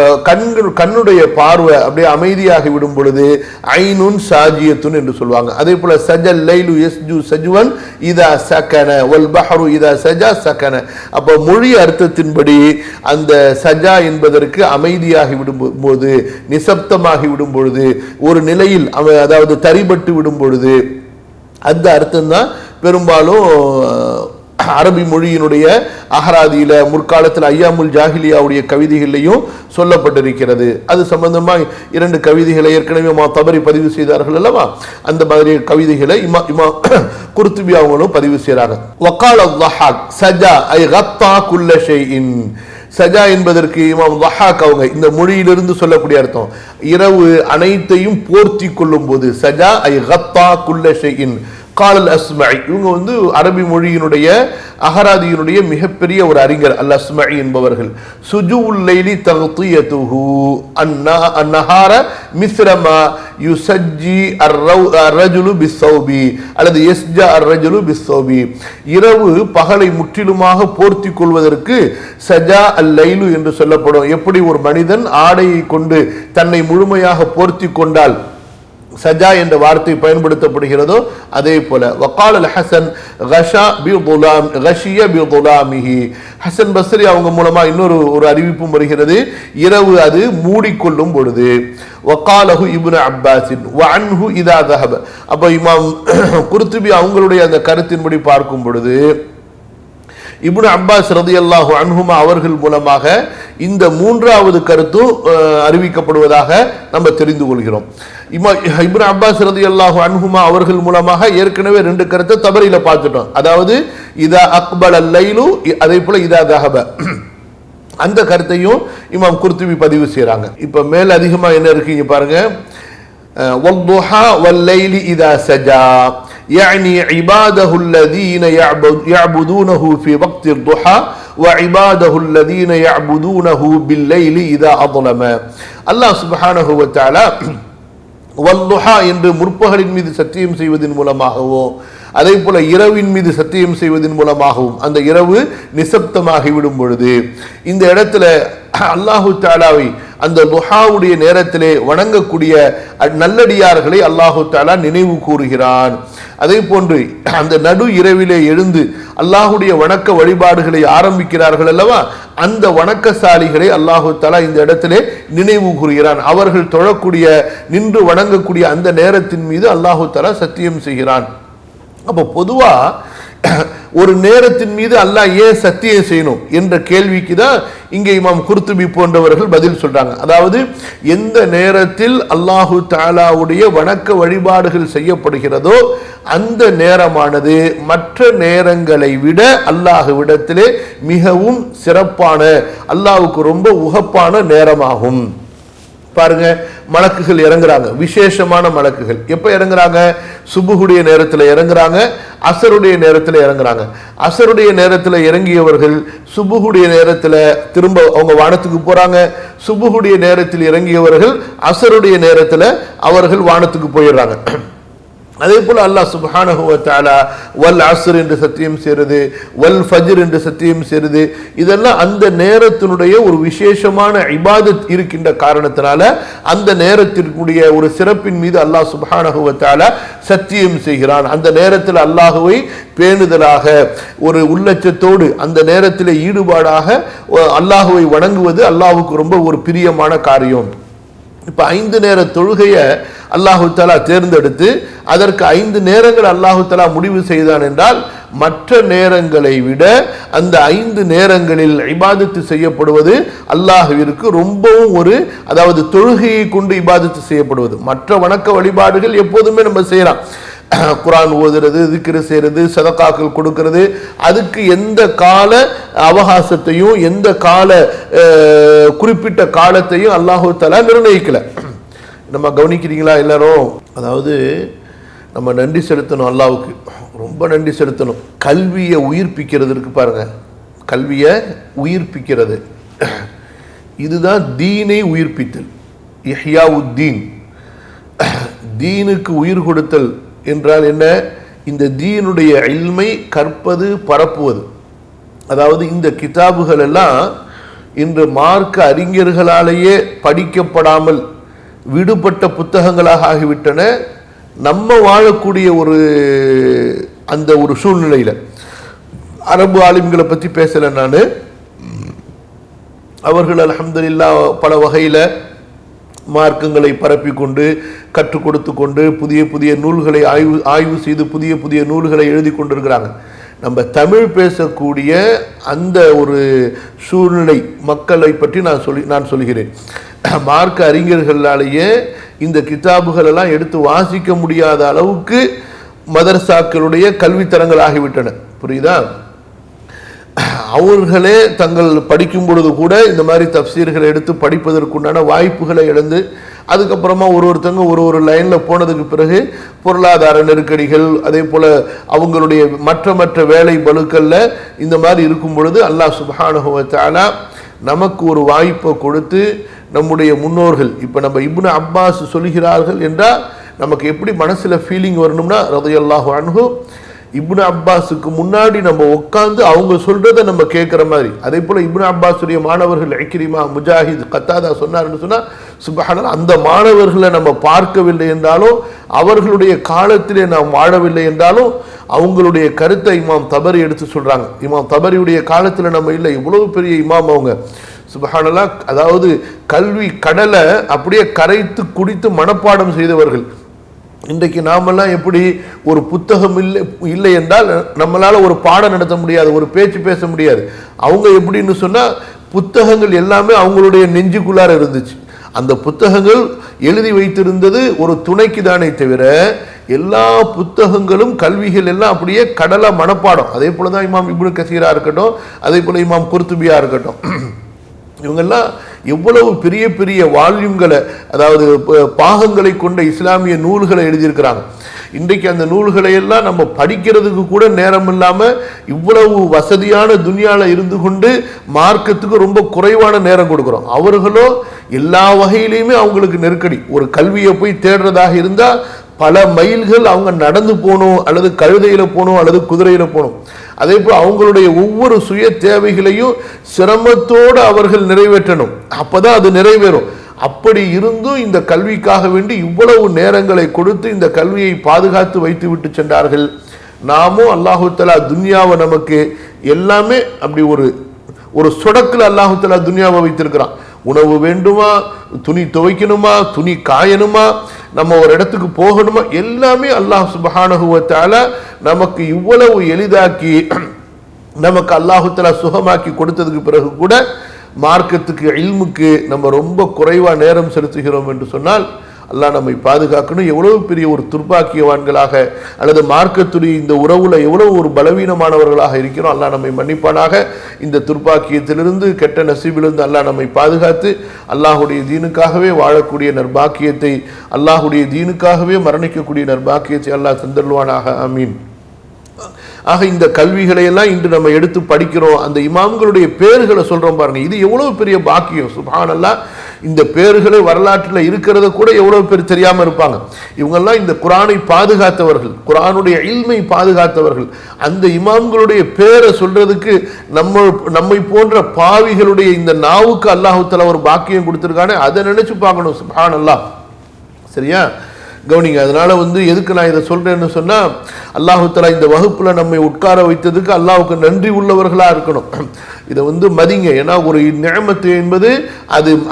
கண்ணுடைய பார்வை அப்படியே அமைதியாகி விடும் பொழுது ஐனுன் சாஜியத்துன் என்று சொல்வாங்க. அதே போல சஜல் லைலு யஸ்ஜு சஜ்வன் இதா சகன வல் பஹரு இதா சஜா சகன. அப்ப மொழி அர்த்தத்தின்படி அந்த சஜா என்பதற்கு அமைதியாகி விடும் போது, நிசப்தமாகி விடும் பொழுது, ஒரு நிலையில் அதாவது தரிபட்டு விடும் பொழுது, அந்த அர்த்தம் தான் பெரும்பாலும் அரபி மொழியினுடைய அகராதியில முற்காலத்தில் ஐயாமுல் ஜாஹிலியாவுடைய கவிதைகளையும் சொல்லப்பட்டிருக்கிறது. அது சம்பந்தமா 2 கவிதைகளை ஏற்கனவே தபரி பதிவு செய்தார்கள் அல்லவா, அந்த மாதிரி கவிதைகளை இமாம் குர்துபி அவங்களும் பதிவு செய்றாங்க. வகால அல்-ضحாக் சஜா ஐ கத்தா குல்ல ஷைஇன். சஜா என்பதற்கு இமாம் வஹாக் அவங்க இந்த மொழியிலிருந்து சொல்லக்கூடிய அர்த்தம் இரவு அனைத்தையும் போர்த்தி கொள்ளும் போது சஜா ஐ கத்தா குல்ல ஷைஇன் கால் அஸ்மஇ. இவங்க அரபி மொழியினுடைய அகராதியினுடைய மிகப்பெரிய ஒரு அறிஞர் அல் அஸ்மஇ என்பவர்கள். சுஜூஉல் லைலி தக்தியதுஹு அன்னஹார மிஸ்ரமா யுசஜ்ஜி அர்ரஜுலு பிஸ்ஸௌபி அல்லது யஸ்ஜா அர்ரஜுலு பிஸ்ஸௌபி. இரவு பகலை முற்றிலுமாக போர்த்தி கொள்வதற்கு சஜா அல் லைலு என்று சொல்லப்படும். எப்படி ஒரு மனிதன் ஆடையை கொண்டு தன்னை முழுமையாக போர்த்தி கொண்டால் சஜா என்ற வார்த்தை பயன்படுத்தப்படுகிறதோ அதே போல வகால் அல் ஹசன் கஷிய பி குலாமிஹி. ஹசன் பஸ்ரி அவங்க மூலமா இன்னொரு அறிவிப்பும் வருகிறது, இரவு அது மூடிக்கொள்ளும் பொழுது. வகாலஹு இப்னு அப்பாஸின் வஅன்ஹு இதா தஹப. அப்ப இமாம் குர்துபி அவங்களுடைய அந்த கருத்தின்படி பார்க்கும் பொழுது இப்னு அப்பாஸ் ரலியல்லாஹு அன்ஹுமா அவர்கள் மூலமாக இந்த மூன்றாவது கருத்தும் அறிவிக்கப்படுவதாக நம்ம தெரிந்து கொள்கிறோம். இப்னு அப்பாஸ் ரலியல்லாஹு அன்ஹுமா அவர்கள் மூலமாக ஏற்கனவே 2 கருத்தை தபரியில பார்த்துட்டோம். அதாவது இதா அக்பல் அல் லைலு, அதே போல இதா தஹப, அந்த கருத்தையும் இமாம் குர்துபி பதிவு செய்றாங்க. இப்ப மேல் அதிகமா என்ன இருக்கீங்க பாருங்க, வல்துஹா வல்லைலி இதா சஜா يعني عباده الذين يعبدونه في وقت الضحى وعباده الذين يعبدونه بالليل إذا أظلم. الله سبحانه وتعالى வல்லுஹா என்று முற்பகலின் மீது சத்தியம் செய்வதன் மூலமாகவோ அதே போல இரவின் மீது சத்தியம் செய்வதன் மூலமாகவும் அந்த இரவு நிசப்தமாகிவிடும் பொழுது இந்த இடத்துல அல்லாஹு தஆலாவை அந்த துஹாவுடைய நேரத்திலே வணங்கக்கூடிய நல்லடியார்களை அல்லாஹு தஆலா நினைவு கூறுகிறான். அதே போன்று அந்த நடு இரவிலே எழுந்து அல்லாஹுடைய வணக்க வழிபாடுகளை ஆரம்பிக்கிறார்கள் அல்லவா, அந்த வணக்கசாலிகளை அல்லாஹு தஆலா இந்த இடத்திலே நினைவு கூறுகிறான். அவர்கள் தொழக்கூடிய நின்று வணங்கக்கூடிய அந்த நேரத்தின் மீது அல்லாஹு தஆலா சத்தியம் செய்கிறான். அப்போ பொதுவா ஒரு நேரத்தின் மீது அல்லாஹ் ஏன் சத்தியம் செய்யணும் என்ற கேள்விக்கு தான் இங்கே இமாம் குர்துபி போன்றவர்கள் பதில் சொல்றாங்க. அதாவது எந்த நேரத்தில் அல்லாஹு தஆலாவுடைய வணக்க வழிபாடுகள் செய்யப்படுகிறதோ அந்த நேரமானது மற்ற நேரங்களை விட அல்லாஹ்விடத்திலே மிகவும் சிறப்பான, அல்லாஹ்வுக்கு ரொம்ப உகப்பான நேரமாகும். பாருங்க, மலக்குகள் இறங்குறாங்க, விசேஷமான மலக்குகள். எப்ப இறங்குறாங்க? சுபுகுடைய நேரத்தில் இறங்குறாங்க, அசருடைய நேரத்தில் இறங்குறாங்க. அசருடைய நேரத்தில் இறங்கியவர்கள் சுபுகுடைய நேரத்தில் திரும்ப அவங்க வானத்துக்கு போறாங்க. சுபுகுடைய நேரத்தில் இறங்கியவர்கள் அசருடைய நேரத்தில் அவர்கள் வானத்துக்கு போயிடுறாங்க. அதே போல அல்லாஹ் சுப்ஹானஹு வ தஆலா வல் அஸ்ர் என்று சத்தியம் செய்கிறது, வல் ஃபஜ்ர் என்று சத்தியம் செய்கிறது. இதெல்லாம் அந்த நேரத்தினுடைய ஒரு விசேஷமான இபாதத் இருக்கின்ற காரணத்தினால அந்த நேரத்திற்குரிய ஒரு சிறப்பின் மீது அல்லாஹ் சுப்ஹானஹு வ தஆலா சத்தியம் செய்கிறான். அந்த நேரத்தில் அல்லாஹுவை பேணுதலாக ஒரு உள்ளச்சத்தோடு அந்த நேரத்தில் ஈடுபாடாக அல்லாஹுவை வணங்குவது அல்லாஹுக்கு ரொம்ப ஒரு பிரியமான காரியம். இப்ப 5 நேர தொழுகையை அல்லாஹு தஆலா தேர்ந்தெடுத்து அதற்கு 5 நேரங்கள் அல்லாஹு தஆலா முடிவு செய்தான் என்றால் மற்ற நேரங்களை விட அந்த 5 நேரங்களில் இபாதத்து செய்யப்படுவது அல்லாஹ்விற்கு ரொம்பவும் அதாவது தொழுகையை கொண்டு இபாதத்து செய்யப்படுவது. மற்ற வணக்க வழிபாடுகள் எப்போதுமே நம்ம செய்யலாம், குர்ஆன் ஓதுறது, திக்ர் செய்யறது, சதகாக்கள் கொடுக்கிறது, அதுக்கு எந்த கால அவகாசத்தையும் எந்த கால குறிப்பிட்ட காலத்தையும் அல்லாஹு தஆலா நிர்ணயிக்கல. நம்ம கவனிக்கிறீங்களா எல்லாரும்? அதாவது நம்ம நன்றி செலுத்தணும், அல்லாஹ்வுக்கு ரொம்ப நன்றி செலுத்தணும். கல்வியை உயிர்ப்பிக்கிறதுக்கு பாருங்க, கல்வியை உயிர்ப்பிக்கிறது, இதுதான் தீனை உயிர்ப்பித்தல், இஹ்யாவுத்தீன். தீனுக்கு உயிர் கொடுத்தல் என்றால் என்ன? இந்த தீனுடைய இல்மை கற்பது, பரப்புவது. அதாவது இந்த கிதாபுகள் எல்லாம் இன்று மார்க்க அறிஞர்களாலேயே படிக்கப்படாமல் விடுபட்ட புத்தகங்களாக ஆகிவிட்டன. நம்ம வாழக்கூடிய அந்த ஒரு சூழ்நிலையில் அரபு ஆலிம்களை பற்றி பேசலை நான். அவர்கள் அல்ஹம்துலில்லாஹ் பல வகையில் மார்க்கங்களை பரப்பி கொண்டு கற்றுக் கொடுத்து கொண்டு புதிய புதிய நூல்களை ஆய்வு செய்து புதிய புதிய நூல்களை எழுதி கொண்டிருக்கிறாங்க. நம்ம தமிழ் பேசக்கூடிய அந்த ஒரு சூழ்நிலை மக்களை பற்றி நான் சொல்கிறேன். மார்க்க அறிஞர்களாலேயே இந்த கிதாபுகள் எல்லாம் எடுத்து வாசிக்க முடியாத அளவுக்கு மதரசாக்களுடைய கல்வித்தரங்கள் ஆகிவிட்டன. புரியுதா? அவர்களே தங்கள் படிக்கும் பொழுது கூட இந்த மாதிரி தப்சீர்களை எடுத்து படிப்பதற்குண்டான வாய்ப்புகளை இழந்து அதுக்கப்புறமா ஒருத்தங்க ஒரு லைனில் போனதுக்கு பிறகு பொருளாதார நெருக்கடிகள் அதே போல் அவங்களுடைய மற்ற வேலை பளுக்களில் இந்த மாதிரி இருக்கும் பொழுது அல்லாஹ் சுப்ஹானஹு வ தஆலா நமக்கு ஒரு வாய்ப்பை கொடுத்து நம்முடைய முன்னோர்கள் இப்போ நம்ம இப்னு அப்பாஸ் சொல்கிறார்கள் என்றால் நமக்கு எப்படி மனசில் ஃபீலிங் வரணும்னா ரலியல்லாஹு அன்ஹு இப்னு அப்பாஸுக்கு முன்னாடி நம்ம உட்காந்து அவங்க சொல்றதை நம்ம கேட்குற மாதிரி. அதே போல் இப்னு அப்பாஸுடைய மாணவர்கள் இக்ரிமா முஜாஹித் கத்தாதா சொன்னார்னு சொன்னால் சுப்ஹானல்லாஹ், அந்த மாணவர்களை நம்ம பார்க்கவில்லை என்றாலும் அவர்களுடைய காலத்திலே நாம் வாழவில்லை என்றாலும் அவங்களுடைய கருத்தை இமாம் தபரி எடுத்து சொல்றாங்க. இமாம் தபரியுடைய காலத்தில் நம்ம இல்லை, இவ்வளவு பெரிய இமாம் அவங்க சுப்ஹானல்லாஹ். அதாவது கல்வி கடலை அப்படியே கரைத்து குடித்து மனப்பாடம் செய்தவர்கள். இன்றைக்கு நாமெல்லாம் எப்படி ஒரு புத்தகம் இல்லை என்றால் நம்மளால் ஒரு பாடம் நடத்த முடியாது, ஒரு பேச்சு பேச முடியாது. அவங்க எப்படின்னு சொன்னால் புத்தகங்கள் எல்லாமே அவங்களுடைய நெஞ்சுக்குள்ளார இருந்துச்சு. அந்த புத்தகங்கள் எழுதி வைத்திருந்தது ஒரு துணைக்கு தானே தவிர எல்லா புத்தகங்களும் கல்விகள் எல்லாம் அப்படியே கடலை மனப்பாடம். அதே போல தான் இமாம் இப்னு கசீரா இருக்கட்டும், அதே போல் இமாம் குர்துபியா இருக்கட்டும், இவங்கெல்லாம் எவ்வளவு பெரிய பெரிய வால்யூம்களை அதாவது பாகங்களை கொண்ட இஸ்லாமிய நூல்களை எழுதியிருக்கிறாங்க. இன்றைக்கு அந்த நூல்களை எல்லாம் நம்ம படிக்கிறதுக்கு கூட நேரம் இல்லாமல் இவ்வளவு வசதியான துனியாவில் இருந்து கொண்டு மார்க்கத்துக்கு ரொம்ப குறைவான நேரம் கொடுக்குறோம். அவர்களோ எல்லா வகையிலையுமே அவங்களுக்கு நெருக்கடி. ஒரு கல்வியை போய் தேடுறதாக இருந்தால் பல மைல்கள் அவங்க நடந்து போகணும், அல்லது கழுதையில் போகணும், அல்லது குதிரையில் போகணும். அதே போல் அவங்களுடைய ஒவ்வொரு சுய தேவைகளையும் சிரமத்தோடு அவர்கள் நிறைவேற்றணும், அப்பதான் அது நிறைவேறும். அப்படி இருந்தும் இந்த கல்விக்காக வேண்டி இவ்வளவு நேரங்களை கொடுத்து இந்த கல்வியை பாதுகாத்து வைத்து விட்டு சென்றார்கள். நாமும் அல்லாஹு தஆலா துன்யாவை நமக்கு எல்லாமே அப்படி ஒரு சொடக்கில் அல்லாஹு தஆலா துன்யாவை வைத்திருக்கிறான். உணவு வேண்டுமா, துணி துவைக்கணுமா, துணி காயணுமா, நம்ம ஒரு இடத்துக்கு போகணுமா, எல்லாமே அல்லாஹ் சுப்ஹானஹு வ தஆலா நமக்கு இவ்வளவு எளிதாக்கி நமக்கு அல்லாஹு தஆலா சுகமாக்கி கொடுத்ததுக்கு பிறகு கூட மார்க்கத்துக்கு இல்முக்கு நம்ம ரொம்ப குறைவா நேரம் செலுத்துகிறோம் என்று சொன்னால் அல்லாஹ் நம்மை பாதுகாக்கணும். எவ்வளவு பெரிய ஒரு துர்பாக்கியவான்களாக அல்லது மார்க்கத்துடைய இந்த உறவுல எவ்வளவு ஒரு பலவீனமானவர்களாக இருக்கிறோம். அல்லாஹ் நம்மை மன்னிப்பானாக. இந்த துர்பாக்கியத்திலிருந்து கெட்ட நசீபிலிருந்து அல்லாஹ் நம்மை பாதுகாத்து அல்லாஹுடைய தீனுக்காகவே வாழக்கூடிய நற்பாக்கியத்தை, அல்லாஹுடைய தீனுக்காகவே மரணிக்கக்கூடிய நற்பாக்கியத்தை அல்லாஹ் தந்தருள்வானாக. ஆமீன். ஆக இந்த கல்விகளை எல்லாம் இன்று நம்ம எடுத்து படிக்கிறோம். அந்த இமாம்களுடைய பேர்களை சொல்றோம் பாருங்க, இது எவ்வளவு பெரிய பாக்கியம். சுப்ஹானல்லாஹ், இந்த பேர்களை வரலாற்றில் இருக்கிறத கூட எவ்வளவு பேர் தெரியாம இருப்பாங்க. இவங்கெல்லாம் இந்த குர்ஆனை பாதுகாத்தவர்கள், குர்ஆனுடைய இல்மை பாதுகாத்தவர்கள். அந்த இமாம்களுடைய பேரை சொல்றதுக்கு நம்மை போன்ற பாவிகளுடைய இந்த நாவுக்கு அல்லாஹ் தஆலா ஒரு பாக்கியம் கொடுத்திருக்கானே, அதை நினைச்சு பார்க்கணும். சுப்ஹானல்லாஹ், சரியா? கவனிங்க. அதனால எதுக்கு நான் இதை சொல்றேன்னு சொன்னா, அல்லாஹு தஆலா இந்த வகுப்புல நம்மை உட்கார வைத்ததுக்கு அல்லாஹ்வுக்கு நன்றி உள்ளவர்களா இருக்கணும். இதை மதிங்க. ஏன்னா ஒரு நிஅமத்து என்பது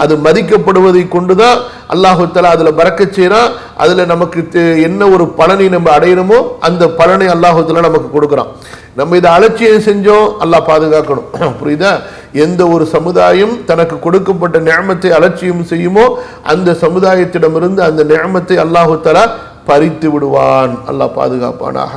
அது மதிக்கப்படுவதை கொண்டுதான் அல்லாஹு தஆலா அதுல பரக்கத் செய்றான். அதுல நமக்கு என்ன ஒரு பலனை நம்ம அடையணுமோ அந்த பலனை அல்லாஹு தஆலா நமக்கு கொடுக்குறான். நம்ம இதை அலட்சியம் செஞ்சோம், அல்லாஹ் பாதுகாக்கணும். புரியுதா? எந்த ஒரு சமுதாயம் தனக்கு கொடுக்கப்பட்ட நிஅமத்தை அலட்சியம் செய்யுமோ அந்த சமுதாயத்திடமிருந்து அந்த நிஅமத்தை அல்லாஹு தஆலா பறித்து விடுவான். அல்லாஹ் பாதுகாப்பானாக.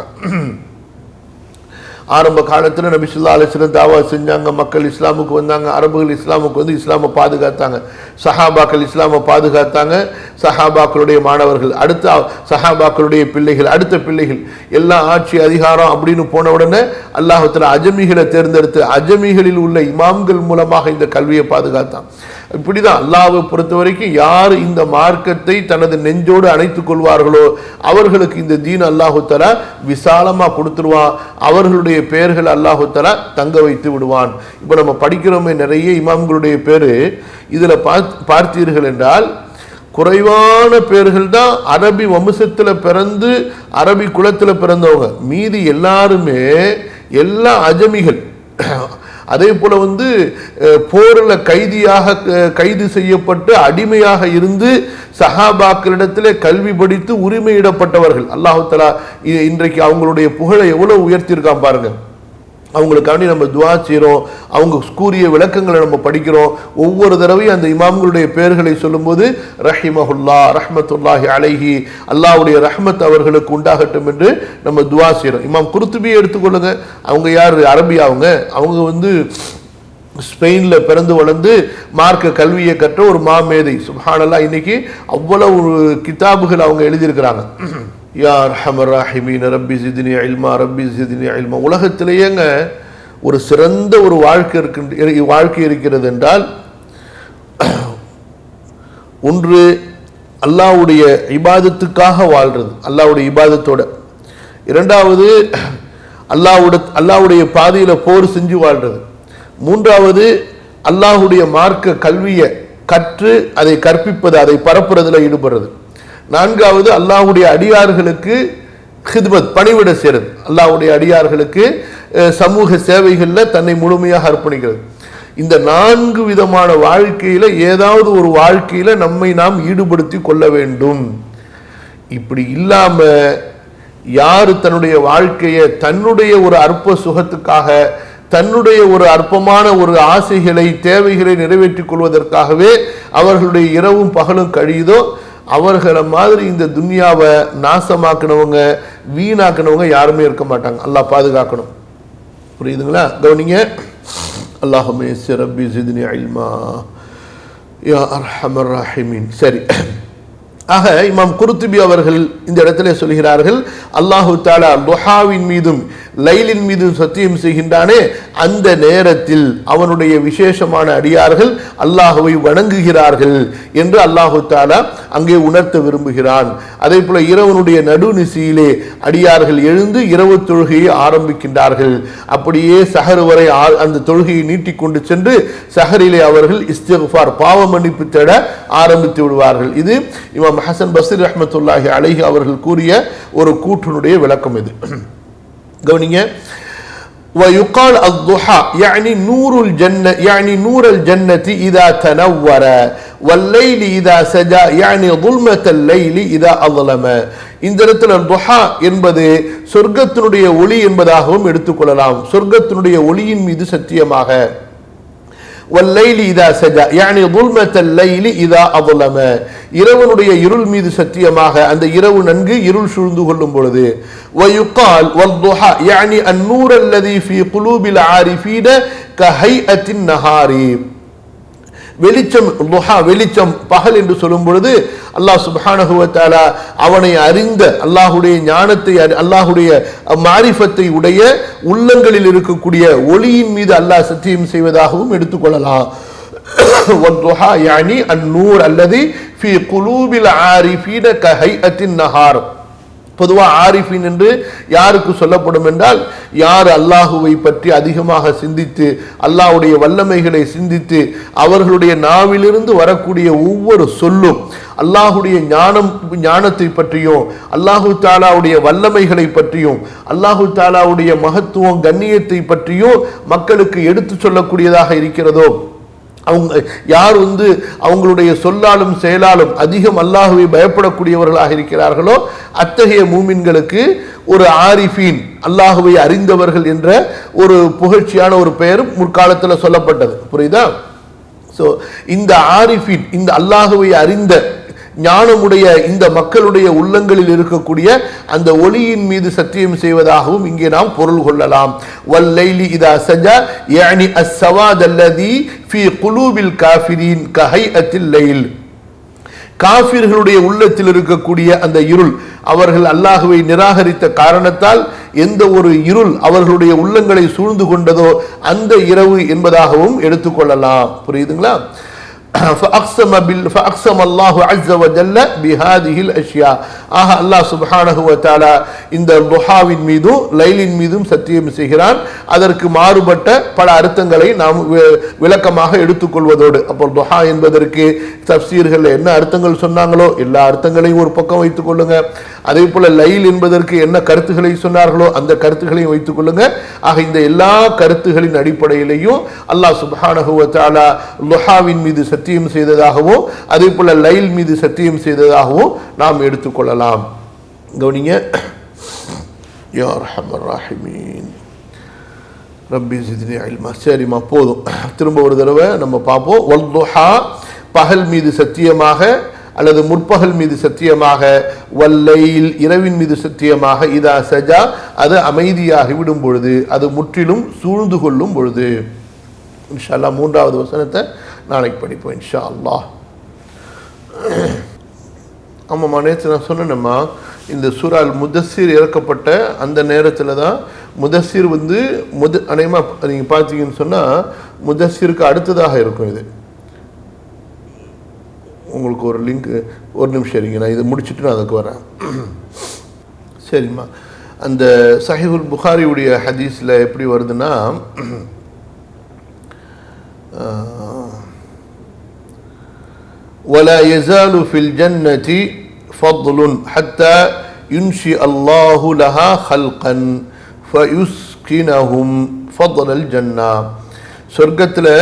ஆரம்ப காலத்தில் நபி ஸல்லல்லாஹு அலைஹி வஸல்லம் தாவா செஞ்சாங்க, மக்கள் இஸ்லாமுக்கு வந்தாங்க, அரபுகள் இஸ்லாமுக்கு இஸ்லாமை பாதுகாத்தாங்க, சஹாபாக்கள் இஸ்லாமை பாதுகாத்தாங்க, சஹாபாக்களுடைய மாணவர்கள், அடுத்த சஹாபாக்களுடைய பிள்ளைகள், அடுத்த பிள்ளைகள் எல்லாம் ஆட்சி அதிகாரம் அப்படின்னு போன உடனே அல்லாஹ் தஆலா அஜமிகளை தேர்ந்தெடுத்து அஜமிகளில் உள்ள இமாம்கள் மூலமாக இந்த கல்வியை பாதுகாத்தான். இப்படிதான் அல்லாஹ்வை பொறுத்த வரைக்கும் யார் இந்த மார்க்கத்தை தனது நெஞ்சோடு அணைத்துக் கொள்வார்களோ அவர்களுக்கு இந்த தீன் அல்லாஹு தஆலா விசாலமா கொடுத்துருவான். அவர்களுடைய பெயர்கள் அல்லாஹு தஆலா தங்க வைத்து விடுவான். இப்போ நம்ம படிக்கிறோமே நிறைய இமாம்களுடைய பேரு, இதுல பார்த்தீர்கள் என்றால் குறைவான பேர்கள் தான் அரபி வம்சத்தில் பிறந்து அரபி குலத்தில் பிறந்தவங்க. மீதி எல்லாருமே எல்லா அஜமிகள். அதே போல போரில் கைது செய்யப்பட்டு அடிமையாக இருந்து சஹாபாக்களிடத்திலே கல்வி படித்து உரிமையிடப்பட்டவர்கள். அல்லாஹ் தஆலா இன்றைக்கு அவங்களுடைய புகழை எவ்வளவு உயர்த்தியிருக்கான் பாருங்க. அவங்களுக்காண்டி நம்ம துவா செய்கிறோம், அவங்க கூறிய விளக்கங்களை நம்ம படிக்கிறோம். ஒவ்வொரு தடவையும் அந்த இமாம்களுடைய பெயர்களை சொல்லும்போது ரஹிமஹுல்லா, ரஹ்மத்துல்லாஹி அலைஹி, அல்லாஹ்வுடைய ரஹ்மத் அவர்களுக்கு உண்டாகட்டும் என்று நம்ம துவா செய்கிறோம். இமாம் குர்துபியை எடுத்துக்கொள்ளுங்க. அவங்க யார்? அரபியா. அவங்க ஸ்பெயினில் பிறந்து வளர்ந்து மார்க்க கல்வியை கற்ற ஒரு மாமேதை. சுப்ஹானல்லாஹ், இன்னைக்கு அவ்வளவு கிதாபுகள் அவங்க எழுதியிருக்கிறாங்க. யா அர்ஹமர் ராஹிமீன் ரப்பி ஸித்னி இல்மா, ரப்பி ஸித்னி இல்மா. உலகத்திலேயேங்க ஒரு சிறந்த ஒரு வாழ்க்கை இருக்கிறது என்றால், ஒன்று அல்லாஹ்வுடைய இபாதத்துக்காக வாழ்றது, அல்லாஹ்வுடைய இபாதத்தோட. இரண்டாவது அல்லாஹ்வுடைய பாதையில் போர் செஞ்சு வாழ்றது. மூன்றாவது அல்லாஹ்வுடைய மார்க்க கல்வியை கற்று அதை கற்பிப்பது, அதை பரப்புறதுல ஈடுபடுறது. நான்காவது அல்லாஹ்வுடைய அடியார்களுக்கு ஹித்மத், பணிவிட செய்கிறது. அல்லாஹ்வுடைய அடியார்களுக்கு சமூக சேவைகளில் தன்னை முழுமையாக அர்ப்பணிக்கிறது. இந்த 4 விதமான வாழ்க்கையில ஏதாவது ஒரு வாழ்க்கையில நம்மை நாம் ஈடுபடுத்தி கொள்ள வேண்டும். இப்படி இல்லாம யாரு தன்னுடைய வாழ்க்கையை தன்னுடைய ஒரு அற்ப சுகத்துக்காக, தன்னுடைய ஒரு அற்பமான ஒரு ஆசைகளை, தேவைகளை நிறைவேற்றிக் கொள்வதற்காகவே அவர்களுடைய இரவும் பகலும் கழியுதோ, அவர்களை மாதிரி இந்த துன்யாவை நாசமாக்கினவங்க, வீணாக்கினவங்க யாருமே இருக்க மாட்டாங்க. அல்லாஹ் பாதுகாக்கணும். புரியுதுங்களா? கவனிங்க. அல்லாஹும்ம யஸ்ஸிர் ரப்பி ஸித்னி இல்மா யா அர்ஹமர் ராஹிமீன். சரி, ஆக இமாம் குர்துபி அவர்கள் இந்த இடத்துல சொல்கிறார்கள், அல்லாஹு தஆலா துஹாவின் மீதும் லைலின் மீதும் சத்தியம் செய்கின்றானே, அந்த நேரத்தில் அவனுடைய விசேஷமான அடியார்கள் அல்லாஹுவை வணங்குகிறார்கள் என்று அல்லாஹு தஆலா அங்கே உணர்த்த விரும்புகிறான். அதே போல இரவனுடைய நடுநிசியிலே அடியார்கள் எழுந்து இரவு தொழுகையை ஆரம்பிக்கின்றார்கள். அப்படியே சஹர் வரை அந்த தொழுகையை நீட்டிக்கொண்டு சென்று சஹரிலே அவர்கள் இஸ்திக்ஃபார், பாவ மன்னிப்பு தேட ஆரம்பித்து விடுவார்கள். இது இமாம் ஹசன் பஸ்ரி ரஹ்மத்துல்லாஹி அலைஹி அவர்கள் கூறிய ஒரு கூற்றினுடைய விளக்கம் இது. கவனிங்க. ويقال الضحى يعني نور الجنة، يعني نور الجنة إذا تنور، والليل إذا سجى يعني ظلمة الليل إذا أظلم. இந்த இடத்துல துஹா என்பது சொர்க்கத்தினுடைய ஒளி என்பதாகவும் எடுத்துக்கொள்ளலாம். சொர்க்கத்தினுடைய ஒளியின் மீது சத்தியமாக. والليل إذا سجى يعني ظلمة الليل إذا أظلم, இரவனுடைய இருள் மீது சத்தியமாக, அந்த இரவு நன்கு இருள் சூழ்ந்து கொள்ளும் பொழுது. ويقال والضحى يعني النور الذي في قلوب العارفين كهيئة النهار. வெளிச்சம், துஹா வெளிச்சம், பகல் என்று சொல்லும் பொழுது அல்லாஹ் சுப்ஹானஹு வ தஆலா அவனை அறிந்த, அல்லாஹ்வுடைய ஞானத்தை, அல்லாஹ்வுடைய மாரிஃபத்தை உடைய உள்ளங்களில் இருக்கக்கூடிய ஒளியின் மீது அல்லாஹ் சத்தியம் செய்வதாகவும் எடுத்துக்கொள்ளலாம். வத்துஹா யானி அன்-நூர் அல்லதி ஃபீ குலூபில் ஆரிஃபீன கஹைஅத்தின் நஹார். பொதுவாக ஆரிஃபின் என்று யாருக்கு சொல்லப்படும் என்றால், யார் அல்லாஹுவை பற்றி அதிகமாக சிந்தித்து, அல்லாஹ்வுடைய வல்லமைகளை சிந்தித்து, அவர்களுடைய நாவிலிருந்து வரக்கூடிய ஒவ்வொரு சொல்லும் அல்லாஹுடைய ஞானத்தை பற்றியும், அல்லாஹு தாலாவுடைய வல்லமைகளை பற்றியும், அல்லாஹு தாலாவுடைய மகத்துவம் கண்ணியத்தை பற்றியும் மக்களுக்கு எடுத்து சொல்லக்கூடியதாக இருக்கிறதோ, அவங்க யார் அவங்களுடைய சொல்லாலும் செயலாலும் அதிகம் அல்லாஹுவை பயப்படக்கூடியவர்களாக இருக்கிறார்களோ, அத்தகைய மூமின்களுக்கு ஒரு ஆரிஃபீன், அல்லாஹுவை அறிந்தவர்கள் என்ற ஒரு புகழ்ச்சியான ஒரு பெயர் முற்காலத்தில் சொல்லப்பட்டது. புரியுதா? ஸோ இந்த ஆரிஃபீன், இந்த அல்லாஹுவை அறிந்த ஞானமுடைய இந்த மக்களுடைய உள்ளங்களில் இருக்கக்கூடிய அந்த ஒளியின் மீது சத்தியம் செய்வதாகவும் இங்கே நாம் பொருள் கொள்ளலாம். வல்லைலி இதா சஜா யானி அஸ்ஸவாத் அல்லதி ஃபீ குலூபில் காஃபிரீன் கஹைஅத்தில் லைல். காஃபிர்களுடைய உள்ளத்தில் இருக்கக்கூடிய அந்த இருள், அவர்கள் அல்லாஹுவை நிராகரித்த காரணத்தால் எந்த ஒரு இருள் அவர்களுடைய உள்ளங்களை சூழ்ந்து கொண்டதோ அந்த இரவு என்பதாகவும் எடுத்துக்கொள்ளலாம். புரியுதுங்களா? فأقسم الله عز وجل بهذه الأشياء. ஆக அல்லாஹ் சுப்ஹானஹு வ தஆலா இந்த துஹாவின் மீதும் லைலின் மீதும் சத்தியம் செய்கிறான். அதற்கு மாறுபட்ட பல அர்த்தங்களை நாம் விளக்கமாக எடுத்துக்கொள்வதோடு, அப்போ துஹா என்பதற்கு தஃப்சீர்கள் என்ன அர்த்தங்கள் சொன்னாங்களோ எல்லா அர்த்தங்களையும் ஒரு பக்கம் வைத்துக் கொள்ளுங்க. அதே போல லைல் என்பதற்கு என்ன கருத்துக்களை சொன்னார்களோ அந்த கருத்துக்களையும் வைத்துக் கொள்ளுங்க. ஆக இந்த எல்லா கருத்துகளின் அடிப்படையிலையும் அல்லாஹ் சுப்ஹானஹு வ தஆலா துஹாவின் மீது சத்தியம் செய்ததாகவும் அதே போல லைல் மீது சத்தியம் செய்ததாகவும் நாம் எடுத்துக்கொள்ளலாம். கவனிங்க. யா அர்ஹமர் ராஹிமீன். ரப்பி ஜித்னி இல்மா. சரிம்மா, போதும். திரும்ப ஒரு தடவை நம்ம பார்ப்போம். வல்துஹா, பகல் மீது சத்தியமாக அல்லது முற்பகல் மீது சத்தியமாக, வல்லைல், இரவின் மீது சத்தியமாக, இதா சஜா, அது அமைதியாகி விடும் பொழுது, அது முற்றிலும் சூழ்ந்து கொள்ளும் பொழுது. இன்ஷா அல்லாஹ் 3வது வசனத்தை நாளைக்கு படிப்போம் இன்ஷா அல்லாஹ். ஆமாம்மா, நேற்று நான் சொன்னேன்மா, இந்த சூரால் முதஸ்ஸிர் இறக்கப்பட்ட அந்த நேரத்தில் தான் முதஸ்ஸிர் அநேகமாக நீங்கள் பார்த்தீங்கன்னு சொன்னால் முதஸ்ஸிருக்கு அடுத்ததாக இருக்கும். இது உங்களுக்கு ஒரு லிங்க், ஒரு நிமிஷம் இருங்க, நான் இதை முடிச்சுட்டு நான் அதுக்கு வரேன். சரிம்மா, அந்த சஹீஹுல் புகாரியுடைய ஹதீஸில் எப்படி வருதுன்னா, ولا يزال في الجنة فضل حتى ينشئ الله لها خلقا فيسكنهم فضل الجنة. சொர்க்கத்தில்